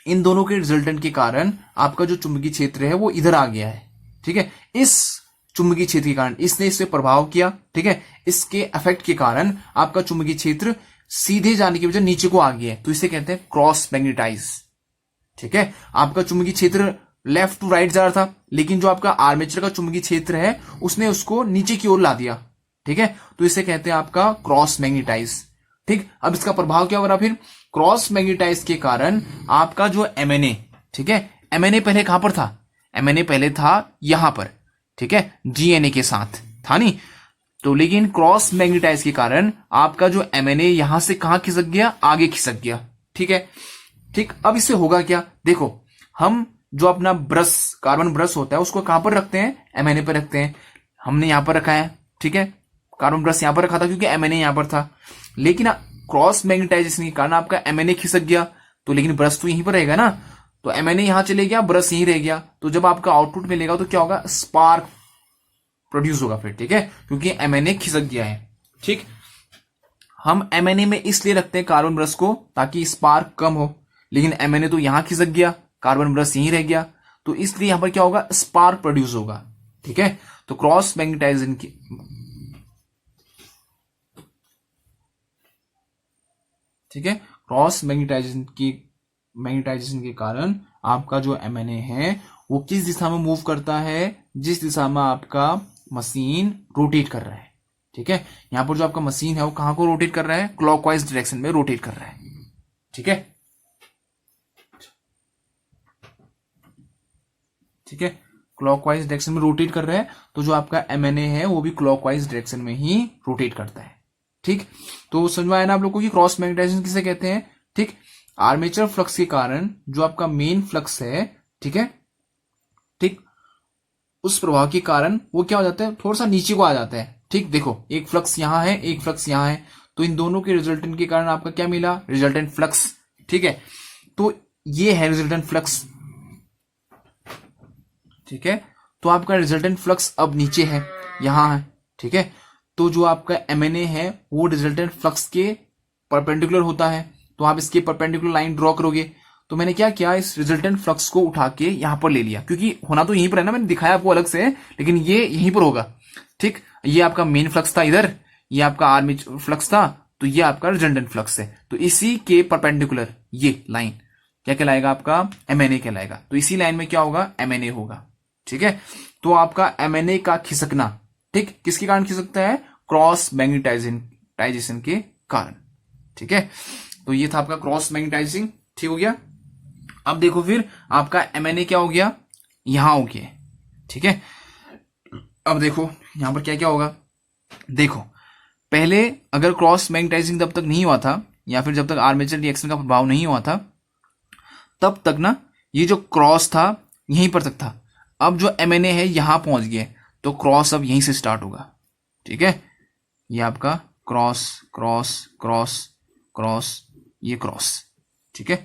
इन दोनों के रिजल्टेंट के कारण आपका जो चुंबकीय क्षेत्र है वो इधर आ गया है, ठीक है। इस चुंबकीय क्षेत्र के कारण इसने इस पे प्रभाव किया, ठीक है, इसके इफेक्ट के कारण आपका चुंबकीय क्षेत्र सीधे जाने की वजह नीचे को आ गया है, तो इसे कहते हैं क्रॉस मैग्नेटाइज, ठीक है। आपका चुंबकीय क्षेत्र लेफ्ट टू राइट जा रहा था, लेकिन जो आपका आर्मेचर का चुंबकीय क्षेत्र है उसने उसको नीचे की ओर ला दिया। ठीक है, तो इसे कहते हैं आपका क्रॉस मैग्नेटाइज। ठीक, अब इसका प्रभाव क्या हो रहा, फिर क्रॉस मैग्नेटाइज के कारण आपका जो एमएनए, ठीक है, एमएनए पहले कहां पर था, एमएनए पहले था यहां पर, ठीक है, जीएनए के साथ था नहीं, तो लेकिन क्रॉस मैग्नेटाइज के कारण आपका जो एमएनए यहां से कहां खिसक गया, आगे खिसक गया। ठीक है, ठीक, अब इससे होगा क्या, देखो हम जो अपना ब्रश, कार्बन ब्रश होता है उसको कहां पर रखते हैं, एमएनए पर रखते हैं, हमने यहां पर रखा है। ठीक है, कार्बन ब्रश यहां पर रखा था क्योंकि एमएनए यहां पर था, लेकिन क्रॉस मैग्नेटाइजेशन के कारण आपका एमएनए खिसक गया, तो लेकिन ब्रश तो यहीं पर रहेगा ना, तो एमएनए यहां चले गया, ब्रश यहीं रह गया, तो जब आपका आउटपुट मिलेगा तो क्या होगा, स्पार्क प्रोड्यूस होगा फिर। ठीक है, क्योंकि एमएनए खिसक गया है। ठीक, हम एमएनए में इसलिए रखते हैं कार्बन ब्रश को ताकि स्पार्क कम हो, लेकिन एमएनए तो यहां खिसक गया, कार्बन ब्रश यहीं रह गया, तो इसलिए यहां पर क्या होगा, स्पार्क प्रोड्यूस होगा। ठीक है, तो क्रॉस मैग्नेटाइजेशन की, ठीक है, क्रॉस मैग्नेटाइजेशन के कारण आपका जो एमएनए है वो किस दिशा में मूव करता है, जिस दिशा में आपका मशीन रोटेट कर रहा है। ठीक है, यहां पर जो आपका मशीन है वो कहां को रोटेट कर रहा है, क्लॉकवाइज डायरेक्शन में रोटेट कर रहा है। ठीक है, ठीक है, क्लॉकवाइज डायरेक्शन में रोटेट कर रहा है, तो जो आपका एमएनए है वो भी क्लॉकवाइज डायरेक्शन में ही रोटेट करता है। ठीक, तो समझ में आया ना आप लोग को कि क्रॉस मैग्नेटाइजेशन किसे कहते हैं। ठीक, आर्मेचर फ्लक्स के कारण जो आपका मेन फ्लक्स है, ठीक है, ठीक, उस प्रभाव के कारण वो क्या हो जाता है, थोड़ा सा नीचे को आ जाता है। ठीक, देखो एक फ्लक्स यहां है, एक फ्लक्स यहां है, तो इन दोनों के रिजल्टेंट के कारण आपका क्या मिला, रिजल्टेंट फ्लक्स। ठीक है, तो ये है रिजल्टेंट फ्लक्स। ठीक है, तो आपका रिजल्टेंट फ्लक्स अब नीचे है, यहां है। ठीक है, तो जो आपका एमएनए है वो रिजल्टेंट फ्लक्स के परपेंडिकुलर होता है, तो आप इसके परपेंडिकुलर लाइन ड्रॉ करोगे। तो मैंने क्या किया, इस रिजल्टेंट फ्लक्स को उठा के यहां पर ले लिया, क्योंकि होना तो यहीं पर है ना, मैंने दिखाया आपको अलग से, लेकिन ये यहीं पर होगा। ठीक, ये आपका मेन फ्लक्स था इधर, ये आपका आर्मेचर फ्लक्स था, तो ये आपका रिजल्टेंट फ्लक्स है, तो इसी के परपेंडिकुलर ये लाइन क्या कहलाएगा, आपका एमएनए कहलाएगा। तो इसी लाइन में क्या होगा, एमएनए होगा। ठीक है, तो आपका एमएनए का खिसकना, ठीक, किसके कारण खिसकता है, क्रॉस मैग्नेटाइजेशन के कारण। ठीक है, तो ये था आपका क्रॉस मैग्नेटाइजिंग। ठीक हो गया, अब देखो फिर आपका एमएनए क्या हो गया, यहां हो गया। ठीक है, अब देखो यहां पर क्या क्या होगा, देखो पहले अगर क्रॉस मैग्नेटाइजिंग तब तक नहीं हुआ था, या फिर जब तक आर्मेचर रिएक्शन का प्रभाव नहीं हुआ था, तब तक ना ये जो क्रॉस था यहीं पर तक था। अब जो एमएनए है यहां पहुंच गए, तो क्रॉस अब यहीं से स्टार्ट होगा। ठीक है, ये आपका क्रॉस क्रॉस क्रॉस क्रॉस, ये क्रॉस। ठीक है,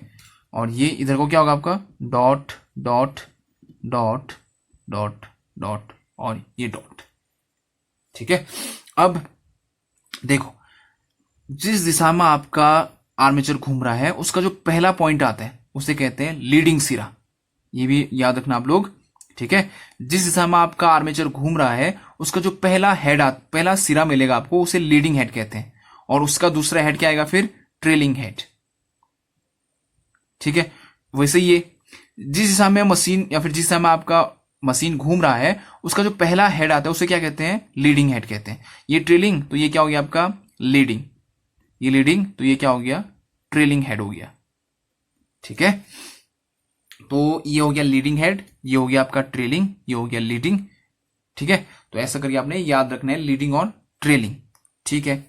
और ये इधर को क्या होगा आपका, dot dot dot dot dot, और ये डॉट। ठीक है, अब देखो जिस दिशा में आपका आर्मेचर घूम रहा है उसका जो पहला पॉइंट आता है उसे कहते हैं लीडिंग सिरा, ये भी याद रखना आप लोग। ठीक है, जिस दिशा में आपका आर्मेचर घूम रहा है उसका जो पहला हेड पहला सिरा मिलेगा आपको उसे लीडिंग हेड कहते हैं, और उसका दूसरा हेड क्या आएगा फिर, ट्रेलिंग हेड। ठीक है, वैसे ये जिस दिशा में मशीन या फिर जिस दिशा में आपका मशीन घूम रहा है उसका जो पहला हेड आता है उसे क्या कहते हैं, लीडिंग हेड कहते हैं। ये ट्रेलिंग, तो ये क्या हो गया आपका लीडिंग, ये लीडिंग, तो ये क्या हो गया, ट्रेलिंग हेड हो गया। ठीक है, तो ये हो गया लीडिंग हेड, ये हो गया आपका ट्रेलिंग, ये हो गया लीडिंग। ठीक है, तो ऐसा करके आपने याद रखना है, लीडिंग और ट्रेलिंग। ठीक है,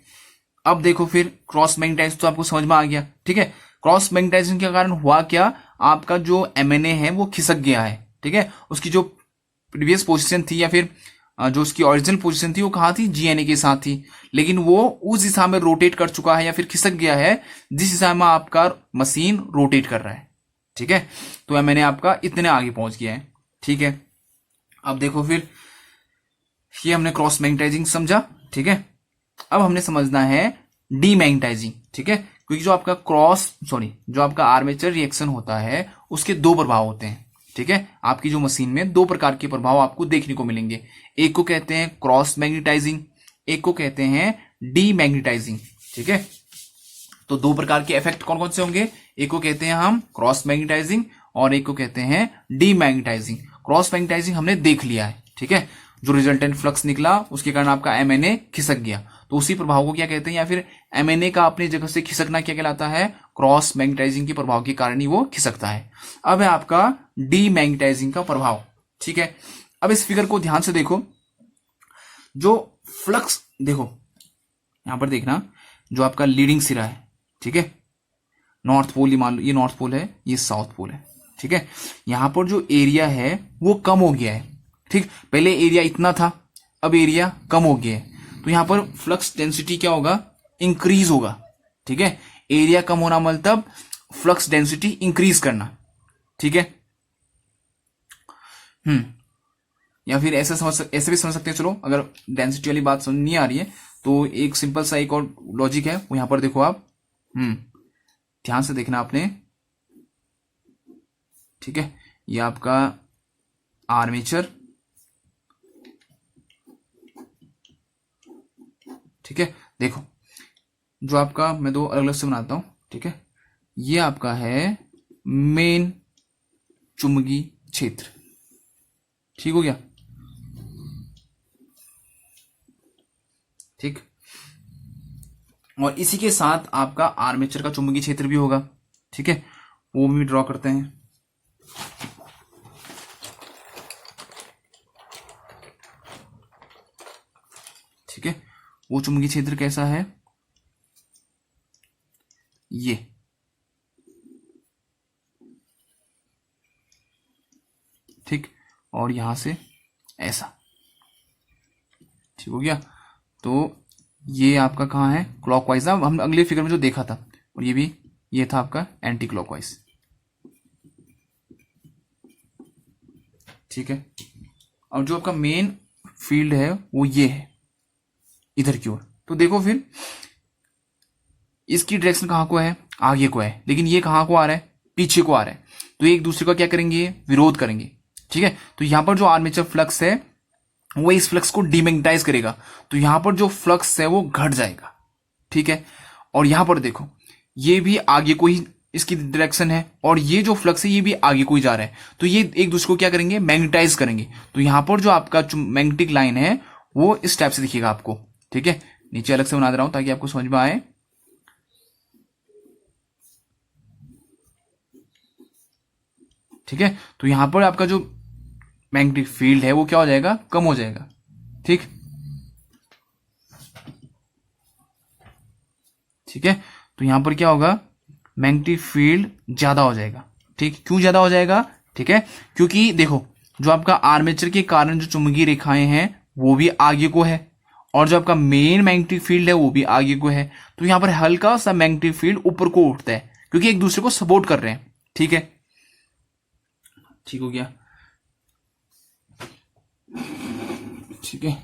अब देखो फिर क्रॉस मैग्नेटाइजेशन तो आपको समझ में आ गया। ठीक है, क्रॉस मैग्नेटाइजेशन के कारण हुआ क्या, आपका जो एमएनए है वो खिसक गया है। ठीक है, उसकी जो प्रीवियस पोजीशन थी या फिर जो उसकी ओरिजिनल पोजीशन थी वो कहां थी, जीएनए के साथ थी, लेकिन वो उस दिशा में रोटेट कर चुका है या फिर खिसक गया है जिस दिशा में आपका मशीन रोटेट कर रहा है। ठीक है, तो मैंने आपका इतने आगे पहुंच गया है। ठीक है, अब देखो फिर ये हमने क्रॉस मैग्नेटाइजिंग समझा। ठीक है, अब हमने समझना है डीमैग्नेटाइजिंग। ठीक है, क्योंकि जो आपका आर्मेचर रिएक्शन होता है उसके दो प्रभाव होते हैं। ठीक है, आपकी जो मशीन में दो प्रकार के प्रभाव आपको देखने को मिलेंगे, एक को कहते हैं क्रॉस मैग्नेटाइजिंग, एक को कहते हैं डीमैग्नेटाइजिंग। ठीक है, तो दो प्रकार के इफेक्ट कौन कौन से होंगे, एक को कहते हैं हम क्रॉस मैग्नेटाइजिंग और एक को कहते हैं डीमैग्नेटाइजिंग। क्रॉस मैग्नेटाइजिंग हमने देख लिया है, ठीक है, जो रिजल्टेंट फ्लक्स निकला उसके कारण आपका एमएनए खिसक गया, तो उसी प्रभाव को क्या कहते हैं, या फिर एमएनए का अपनी जगह से खिसकना क्या कहलाता है, क्रॉस मैग्नेटाइजिंग के प्रभाव के कारण ही वो खिसकता है। अब है आपका डीमैग्नेटाइजिंग का प्रभाव, ठीक है। अब इस फिगर को ध्यान से देखो, जो फ्लक्स देखो यहां पर देखना, जो आपका लीडिंग सिरा है, ठीक है, नॉर्थ पोल, ये मान लो ये नॉर्थ पोल है, ये साउथ पोल है, ठीक है। यहां पर जो एरिया है वो कम हो गया है, ठीक, पहले एरिया इतना था, अब एरिया कम हो गया है, तो यहां पर फ्लक्स डेंसिटी क्या होगा, इंक्रीज होगा, ठीक है। एरिया कम होना मतलब फ्लक्स डेंसिटी इंक्रीज करना, ठीक है। या फिर ऐसे भी समझ सकते हैं, चलो अगर डेंसिटी वाली बात समझ नहीं आ रही है तो एक सिंपल सा एक और लॉजिक है, वो यहां पर देखो आप, ध्यान से देखना आपने, ठीक है। ये आपका आर्मेचर, ठीक है, देखो जो आपका, मैं दो अलग अलग से बनाता हूं, ठीक है, ये आपका है मेन चुंबकीय क्षेत्र, ठीक हो गया, ठीक। और इसी के साथ आपका आर्मेचर का चुंबकीय क्षेत्र भी होगा, ठीक है, वो भी ड्रॉ करते हैं, ठीक है। वो चुंबकीय क्षेत्र कैसा है, ये, ठीक, और यहां से ऐसा, ठीक हो गया। तो ये आपका कहाँ है, क्लॉकवाइज, हम अगले फिगर में जो देखा था, और ये भी, ये था आपका एंटी क्लॉकवाइज, ठीक है। और जो आपका मेन फील्ड है वो ये है इधर की ओर, तो देखो फिर इसकी डायरेक्शन कहाँ को है, आगे को है, लेकिन ये कहाँ को आ रहा है, पीछे को आ रहा है, तो एक दूसरे का क्या करेंगे, विरोध करेंगे, ठीक है। तो यहां पर जो आर्मेचर फ्लक्स है वो इस फ्लक्स को डीमैग्नेटाइज करेगा, तो यहां पर जो फ्लक्स है वो घट जाएगा, ठीक है। और यहां पर देखो ये भी आगे को ही इसकी डायरेक्शन है, और ये जो फ्लक्स है ये भी आगे को ही जा रहा है, तो ये एक दूसरे को क्या करेंगे, मैग्नेटाइज करेंगे। तो यहां पर जो आपका मैग्नेटिक लाइन है वो इस टाइप से दिखेगा आपको, ठीक है। नीचे अलग से बना दे रहा हूं ताकि आपको समझ में आए, ठीक है। तो यहां पर आपका जो मैग्नेटिक फील्ड है वो क्या हो जाएगा, कम हो जाएगा, ठीक, ठीक है। तो यहां पर क्या होगा, मैग्नेटिक फील्ड ज्यादा हो जाएगा, ठीक। क्यों ज्यादा हो जाएगा, ठीक है, क्योंकि देखो जो आपका आर्मेचर के कारण जो चुंबकीय रेखाएं हैं वो भी आगे को है, और जो आपका मेन मैग्नेटिक फील्ड है वो भी आगे को है, तो यहां पर हल्का सा मैग्नेटिक फील्ड ऊपर को उठता है, क्योंकि एक दूसरे को सपोर्ट कर रहे हैं, ठीक है, ठीक हो गया, ठीक है।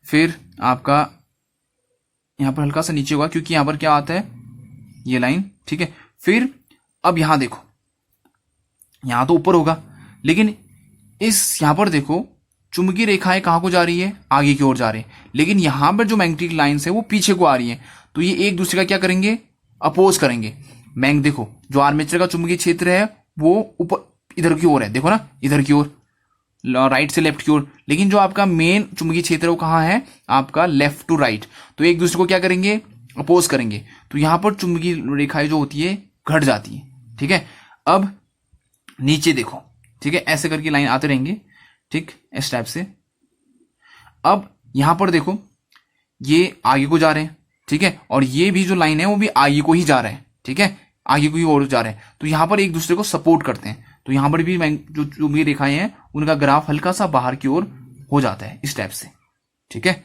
फिर आपका यहां पर हल्का सा नीचे होगा, क्योंकि यहां पर क्या आता है, ये लाइन, ठीक है। फिर अब यहां देखो, यहां तो ऊपर होगा, लेकिन इस यहां पर देखो चुंबकीय रेखाएं कहां को जा रही है, आगे की ओर जा रही है, लेकिन यहां पर जो मैग्नेटिक लाइंस है वो पीछे को आ रही है, तो ये एक दूसरे का क्या करेंगे, अपोज करेंगे। देखो जो आर्मेचर का चुंबकीय क्षेत्र है वो ऊपर इधर की ओर है, देखो ना, इधर की ओर, राइट से लेफ्ट की ओर, लेकिन जो आपका मेन चुंबकीय क्षेत्र है वो कहां है, आपका लेफ्ट टू राइट, तो एक दूसरे को क्या करेंगे, अपोज करेंगे, तो यहां पर चुंबकीय रेखाएं जो होती है घट जाती है, ठीक है। अब नीचे देखो, ठीक है, ऐसे करके लाइन आते रहेंगे, ठीक, इस टाइप से। अब यहां पर देखो ये आगे को जा रहे हैं, ठीक है, और ये भी जो लाइन है वो भी आगे को ही जा रहा है, ठीक है, आगे को ही और जा रहे हैं, तो यहां पर एक दूसरे को सपोर्ट करते हैं, तो यहां पर भी जो चुंबकीय रेखाएं हैं उनका ग्राफ हल्का सा बाहर की ओर हो जाता है इस टाइप से, ठीक है,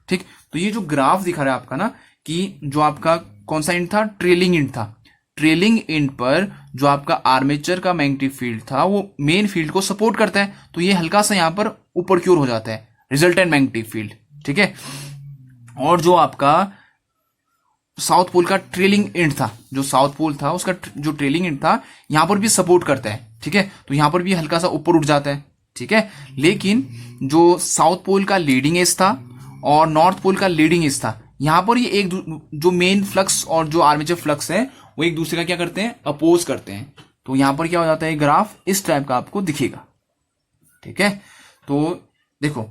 ठीक। तो ये जो ग्राफ दिखा रहा है आपका ना, कि जो आपका कौन सा एंड था, ट्रेलिंग एंड था, ट्रेलिंग एंड पर जो आपका आर्मेचर का मैग्नेटिक फील्ड था वो मेन फील्ड को सपोर्ट करता है, तो ये हल्का सा यहां पर ऊपर की ओर हो जाता है, रिजल्टेंट मैग्नेटिक फील्ड, ठीक है। और जो आपका साउथ पोल का ट्रेलिंग एंड था, जो साउथ पोल था उसका जो ट्रेलिंग एंड था यहां पर भी सपोर्ट करता है, ठीक है, तो यहां पर भी हल्का सा ऊपर उठ जाता है, ठीक है। लेकिन जो साउथ पोल का लीडिंग एज था और नॉर्थ पोल का लीडिंग एज था, यहां पर ये एक जो मेन फ्लक्स और जो आर्मेचर फ्लक्स है वो एक दूसरे का क्या करते हैं, अपोज करते हैं, तो यहां पर क्या हो जाता है, ग्राफ इस टाइप का आपको दिखेगा। ठीक है, तो देखो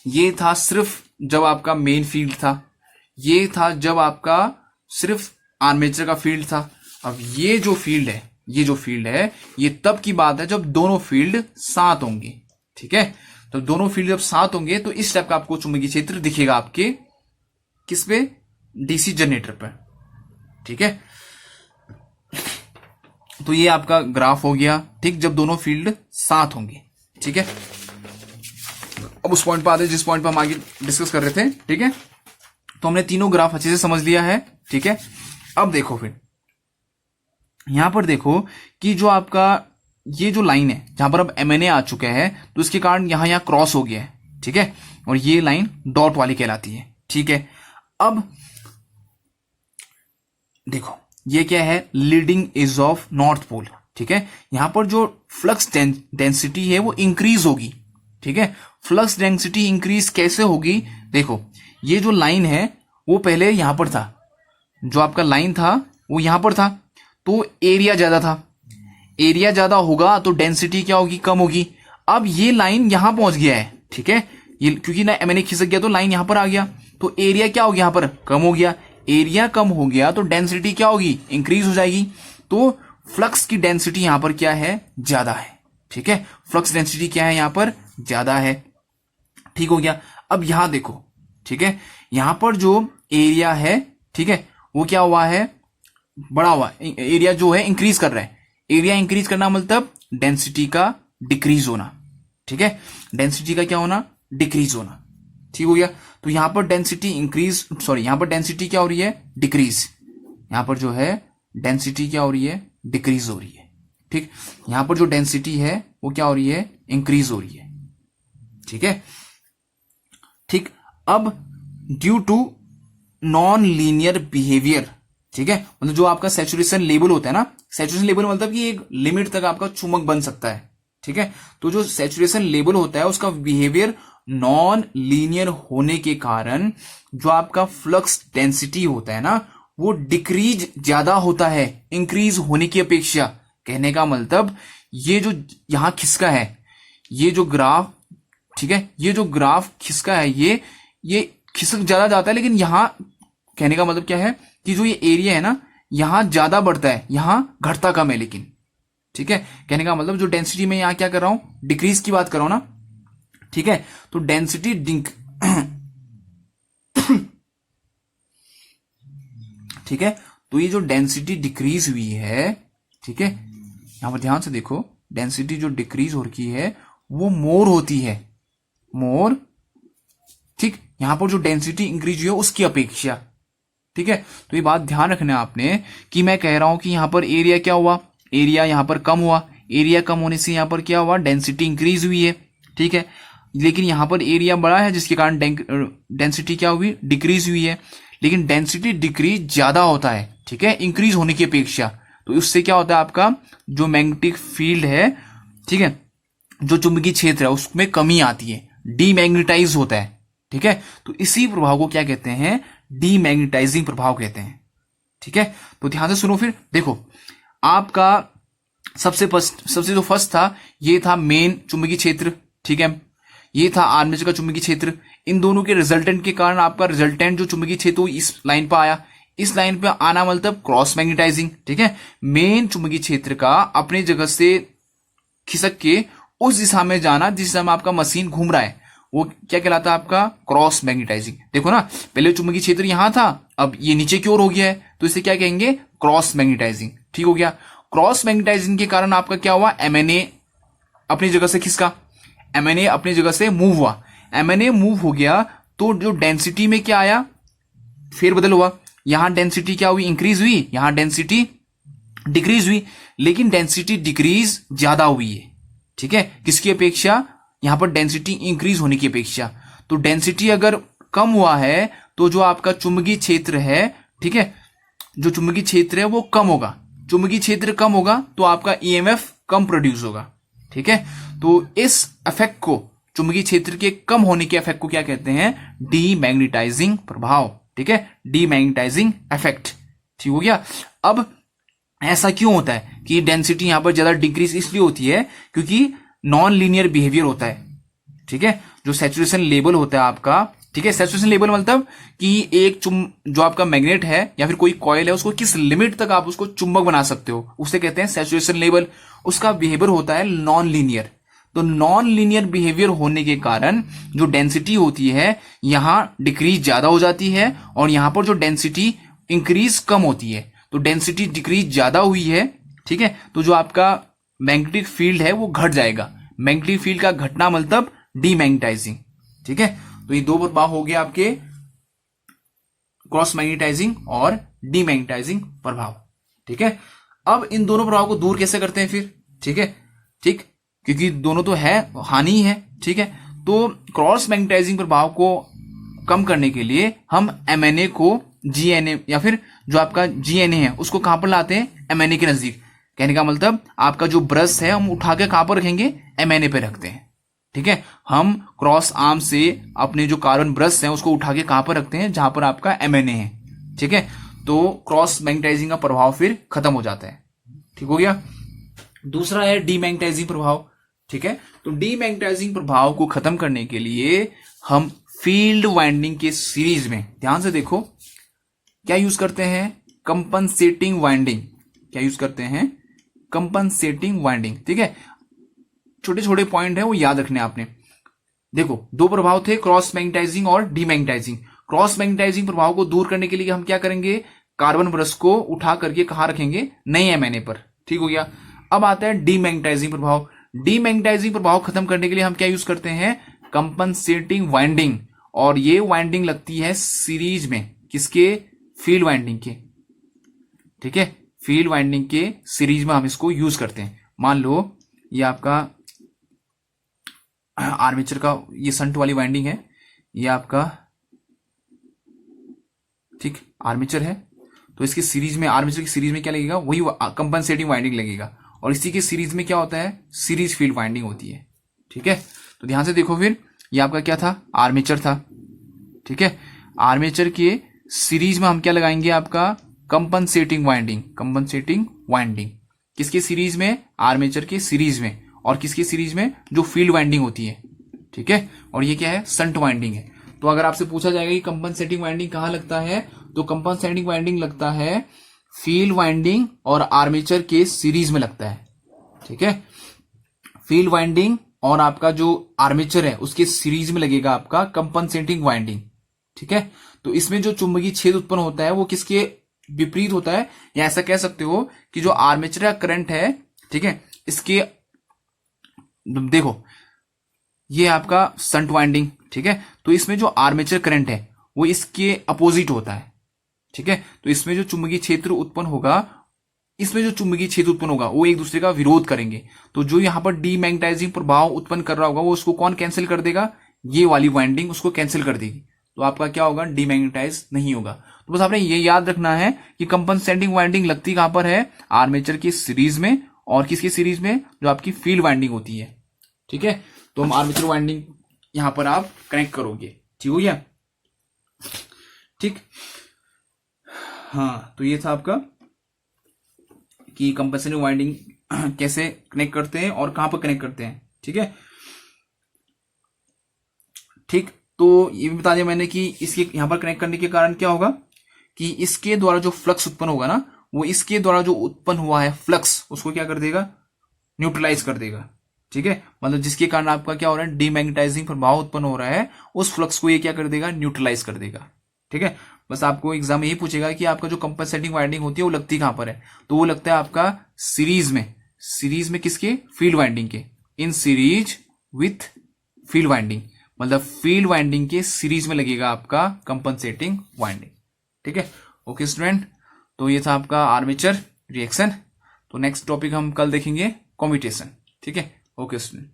ये था सिर्फ जब आपका मेन फील्ड था, ये था जब आपका सिर्फ आर्मेचर का फील्ड था। अब ये जो फील्ड है, ये जो फील्ड है, ये तब की बात है जब दोनों फील्ड साथ होंगे। ठीक है, तो दोनों फील्ड जब साथ होंगे तो इस टाइप का आपको चुंबकीय क्षेत्र दिखेगा आपके किस पे, डीसी जनरेटर पर। ठीक है, तो ये आपका ग्राफ हो गया, ठीक, जब दोनों फील्ड साथ होंगे। ठीक है, अब उस पॉइंट पर आते हैं जिस पॉइंट पर हम आगे डिस्कस कर रहे थे। ठीक है, तो हमने तीनों ग्राफ अच्छे से समझ लिया है। ठीक है, अब देखो फिर यहां पर देखो कि जो आपका ये जो लाइन है जहां पर अब एमएनए आ चुका है, तो इसके कारण यहां क्रॉस हो गया है। ठीक है, और ये लाइन डॉट वाली कहलाती है। ठीक है, अब देखो ये क्या है, leading edge of north pole. ठीक है, यहां पर जो फ्लक्स डेंसिटी है वो इंक्रीज होगी। ठीक है, फ्लक्स डेंसिटी इंक्रीज कैसे होगी, देखो ये जो लाइन है वो पहले यहां पर था, जो आपका लाइन था वो यहां पर था, तो एरिया ज्यादा था, एरिया ज्यादा होगा तो डेंसिटी क्या होगी, कम होगी। अब ये लाइन यहां पहुंच गया है। ठीक है, ये क्योंकि ना मैंने खिसक गया तो लाइन यहां पर आ गया, तो एरिया क्या हो गया, यहां पर कम हो गया। एरिया कम हो गया तो डेंसिटी क्या होगी, इंक्रीज हो जाएगी। तो फ्लक्स की डेंसिटी यहां पर क्या है, ज्यादा है। ठीक है, फ्लक्स डेंसिटी क्या है, यहां पर ज्यादा है। ठीक हो गया, अब यहां देखो। ठीक है, यहां पर जो एरिया है, ठीक है, वो क्या हुआ है, बड़ा हुआ, एरिया जो है इंक्रीज कर रहा है। एरिया इंक्रीज करना मतलब डेंसिटी का डिक्रीज होना। ठीक है, डेंसिटी का क्या होना, डिक्रीज होना। ठीक हो गया, तो यहां पर डेंसिटी इंक्रीज, सॉरी यहां पर डेंसिटी क्या हो रही है, डिक्रीज। यहां पर जो है डेंसिटी क्या हो रही है, डिक्रीज हो रही है। ठीक, यहां पर जो डेंसिटी है वो क्या हो रही है, इंक्रीज हो रही है। ठीक है, ठीक, अब due to non linear behaviour, ठीक है, मतलब जो आपका सैचुरेशन लेवल होता है ना, सैचुरेशन लेवल मतलब कि एक लिमिट तक आपका चुंबक बन सकता है। ठीक है, तो जो सैचुरेशन लेवल होता है उसका बिहेवियर नॉन लीनियर होने के कारण जो आपका फ्लक्स डेंसिटी होता है ना वो डिक्रीज ज्यादा होता है इंक्रीज होने की अपेक्षा। कहने का मतलब ये जो यहां खिसका है, ये जो ग्राफ, ठीक है, ये जो ग्राफ खिसका है ये खिसक ज्यादा जाता है, लेकिन यहां कहने का मतलब क्या है कि जो ये एरिया है ना यहां ज्यादा बढ़ता है, यहां घटता कम है। लेकिन ठीक है, कहने का मतलब जो डेंसिटी में यहां क्या कर रहा हूं, डिक्रीज की बात कर रहा हूं ना। ठीक है, तो डेंसिटी ठीक है, तो ये जो डेंसिटी डिक्रीज हुई है, ठीक है, यहां पर ध्यान से देखो, डेंसिटी जो डिक्रीज हो रही है वो मोर होती है, मोर। ठीक, यहां पर जो डेंसिटी इंक्रीज हुई है उसकी अपेक्षा। ठीक है, तो ये बात ध्यान रखना है आपने कि मैं कह रहा हूं कि यहां पर एरिया क्या हुआ, एरिया यहां पर कम हुआ, एरिया कम होने से यहां पर क्या हुआ, डेंसिटी इंक्रीज हुई है। ठीक है, लेकिन यहां पर एरिया बड़ा है जिसके कारण डेंसिटी क्या हुई, डिक्रीज हुई है। लेकिन डेंसिटी डिक्रीज ज्यादा होता है, ठीक है, इंक्रीज होने की अपेक्षा। तो उससे क्या होता है, आपका जो मैग्नेटिक फील्ड है, ठीक है, जो चुंबकीय क्षेत्र है उसमें कमी आती है, डीमैग्नेटाइज होता है। ठीक है, तो इसी प्रभाव को क्या कहते हैं, डीमैग्नेटाइजिंग प्रभाव कहते हैं। ठीक है, तो ध्यान से सुनो फिर देखो, आपका सबसे जो फर्स्ट था ये था मेन चुंबकीय क्षेत्र। ठीक है, ये था आर्मेचर का चुंबकीय क्षेत्र। इन दोनों के रिजल्टेंट के कारण आपका रिजल्टेंट जो चुंबकीय क्षेत्र इस लाइन पर आया, इस लाइन पे आना मतलब क्रॉस मैग्नेटाइजिंग। ठीक है, मेन चुंबकीय क्षेत्र का अपनी जगह से खिसक के उस दिशा में जाना जिस दिशा में आपका मशीन घूम रहा है वो क्या कहलाता है, आपका क्रॉस मैग्नेटाइजिंग। देखो ना, पहले चुंबकीय क्षेत्र यहां था, अब ये नीचे की ओर हो गया है, तो इसे क्या कहेंगे, क्रॉस मैग्नेटाइजिंग। ठीक हो गया, क्रॉस मैग्नेटाइजिंग के कारण आपका क्या हुआ, एमएनए अपनी जगह से खिसका, एमएनए अपनी जगह से मूव हुआ। एमएनए मूव हो गया तो जो डेंसिटी में क्या आया, फेरबदल हुआ। यहां डेंसिटी क्या हुई, इंक्रीज हुई, यहां डेंसिटी डिक्रीज हुई, लेकिन डेंसिटी डिक्रीज ज्यादा हुई है। ठीक है, किसकी अपेक्षा, यहां पर डेंसिटी इंक्रीज होने की अपेक्षा। तो डेंसिटी अगर कम हुआ है तो जो आपका चुंबकीय क्षेत्र है, ठीक है, जो चुंबकीय क्षेत्र है वो कम होगा। चुंबकीय क्षेत्र कम होगा तो आपका ईएमएफ कम प्रोड्यूस होगा। ठीक है, तो इस इफेक्ट को, चुंबकीय क्षेत्र के कम होने के इफेक्ट को क्या कहते हैं, डीमैग्नेटाइजिंग प्रभाव। ठीक है, डीमैग्नेटाइजिंग इफेक्ट। ठीक हो गया, अब ऐसा क्यों होता है कि डेंसिटी यहां पर ज्यादा डिक्रीज इसलिए होती है क्योंकि नॉन लीनियर बिहेवियर होता है। ठीक है, जो सैचुरेशन लेवल होता है आपका, ठीक है, सैचुरेशन लेवल मतलब कि एक जो आपका मैग्नेट है या फिर कोई कॉइल है उसको किस लिमिट तक आप उसको चुंबक बना सकते हो, उसे कहते हैं सैचुरेशन लेवल। उसका बिहेवियर होता है नॉन लीनियर। तो नॉन लीनियर बिहेवियर होने के कारण जो डेंसिटी होती है यहां डिक्रीज ज्यादा हो जाती है और यहां पर जो डेंसिटी इंक्रीज कम होती है। तो डेंसिटी डिक्रीज ज्यादा हुई है, ठीक है, तो जो आपका मैग्नेटिक फील्ड है वो घट जाएगा। मैग्नेटिक फील्ड का घटना मतलब डीमैग्नेटाइजिंग। ठीक है, तो ये दो प्रभाव हो गए आपके क्रॉस मैग्नेटाइजिंग और डीमैग्नेटाइजिंग प्रभाव। ठीक है, अब इन दोनों प्रभाव को दूर कैसे करते हैं फिर? ठीक है, ठीक, क्योंकि दोनों तो है, हानि ही है। ठीक है, तो क्रॉस मैग्नेटाइजिंग प्रभाव को कम करने के लिए हम एमएनए को जीएनए या फिर जो आपका जीएनए है उसको कहां पर लाते हैं? एमएनए के नजदीक। कहने का मतलब आपका जो ब्रश है हम उठा के कहां पर रखेंगे? एमएनए पे रखते हैं। ठीक है, हम क्रॉस आर्म से अपने जो कार्बन ब्रश है उसको उठा के कहां पर रखते हैं? जहां पर आपका एमएनए है। ठीक है, तो क्रॉस मैग्नेटाइजिंग का प्रभाव फिर खत्म हो जाता है। ठीक हो गया। दूसरा है डीमैग्नेटाइजिंग प्रभाव। ठीक है, तो डीमैग्नेटाइजिंग प्रभाव को खत्म करने के लिए हम फील्ड वाइंडिंग के सीरीज में, ध्यान से देखो, क्या यूज करते हैं? Compensating winding. क्या यूज करते हैं? Compensating winding. ठीक है, छोटे छोटे पॉइंट है वो याद रखने आपने। देखो, दो प्रभाव थे, क्रॉस मैग्नेटाइजिंग और डीमैग्नेटाइजिंग। क्रॉस मैग्नेटाइजिंग प्रभाव को दूर करने के लिए हम क्या करेंगे? कार्बन ब्रश को उठा करके कहां रखेंगे? नए एमएनए पर। ठीक हो गया। अब आता है डीमैग्नेटाइजिंग प्रभाव। डीमैग्नेटाइजिंग प्रभाव खत्म करने के लिए हम क्या यूज करते हैं? Compensating winding. और ये वाइंडिंग लगती है सीरीज में, किसके? फील्ड वाइंडिंग के। ठीक है, फील्ड वाइंडिंग के सीरीज में हम इसको यूज करते हैं। मान लो ये आपका आर्मेचर का ये संट वाली वाइंडिंग है, ये आपका, ठीक, आर्मेचर है, तो इसकी सीरीज में, आर्मेचर की सीरीज में क्या लगेगा? वही कंपनसेटिंग वाइंडिंग लगेगा। और इसी की सीरीज में क्या होता है? सीरीज फील्ड वाइंडिंग होती है। ठीक है, तो ध्यान से देखो फिर, ये आपका क्या था? आर्मेचर था। ठीक है, आर्मेचर के सीरीज में हम क्या लगाएंगे? आपका कंपनसेटिंग वाइंडिंग। कंपनसेटिंग वाइंडिंग किसके सीरीज में? आर्मेचर के सीरीज में। और किसकी सीरीज में? जो फील्ड वाइंडिंग होती है। ठीक है, और ये क्या है? संट वाइंडिंग है। तो अगर आपसे पूछा जाएगा कि कंपनसेटिंग वाइंडिंग कहां लगता है, तो कंपनसेटिंग वाइंडिंग लगता है फील्ड वाइंडिंग और आर्मेचर के सीरीज में लगता है। ठीक है, फील्ड वाइंडिंग और आपका जो आर्मेचर है उसके सीरीज में लगेगा आपका कंपनसेटिंग वाइंडिंग। ठीक है, तो इसमें जो चुंबकीय छेद उत्पन्न होता है वो किसके विपरीत होता है? या ऐसा कह सकते हो कि जो आर्मेचर का करंट है, ठीक है, इसके, देखो ये आपका संट वाइंडिंग, ठीक है, तो इसमें जो आर्मेचर करंट है वो इसके अपोजिट होता है। ठीक है, तो इसमें जो चुंबकीय क्षेत्र उत्पन्न होगा, इसमें जो चुंबकीय क्षेत्र उत्पन्न होगा वो एक दूसरे का विरोध करेंगे। तो जो यहां पर डीमैग्नेटाइजिंग प्रभाव उत्पन्न कर रहा होगा वो उसको कौन कैंसिल कर देगा? ये वाली वाइंडिंग उसको कैंसिल कर देगी। तो आपका क्या होगा? डीमैग्नेटाइज नहीं होगा। तो बस आपने ये याद रखना है कि कंपनसेटिंग वाइंडिंग लगती कहां पर है? आर्मेचर की सीरीज में। और किसकी सीरीज में? जो आपकी फील्ड वाइंडिंग होती है। ठीक है, तो हम आर्मेचर वाइंडिंग यहां पर आप कनेक्ट करोगे। ठीक हो गया। ठीक, हाँ, तो ये था आपका कि कंपनसेटिंग वाइंडिंग कैसे कनेक्ट करते हैं और कहां पर कनेक्ट करते हैं। ठीक है, ठीक, तो ये भी बता दिया मैंने कि इसके यहां पर कनेक्ट करने के कारण क्या होगा कि इसके द्वारा जो फ्लक्स उत्पन्न होगा ना, वो इसके द्वारा जो उत्पन्न हुआ है फ्लक्स उसको क्या कर देगा? न्यूट्रलाइज कर देगा। ठीक है, मतलब जिसके कारण आपका क्या हो रहा है? डीमैग्नेटाइजिंग प्रभाव उत्पन्न हो रहा है, उस फ्लक्स को ये क्या कर देगा? न्यूट्रलाइज कर देगा। ठीक है, बस आपको एग्जाम यही पूछेगा कि आपका जो कंपनसेटिंग वाइंडिंग होती है वो लगती कहां पर है? तो वो लगता है आपका सीरीज में। सीरीज में किसके? फील्ड वाइंडिंग के। In series with field winding, मतलब फील्ड वाइंडिंग के सीरीज में लगेगा आपका कंपनसेटिंग वाइंडिंग। ठीक है, ओके स्टूडेंट, तो ये था आपका आर्मेचर रिएक्शन। तो नेक्स्ट टॉपिक हम कल देखेंगे कम्यूटेशन। ठीक है, ओके स्टूडेंट।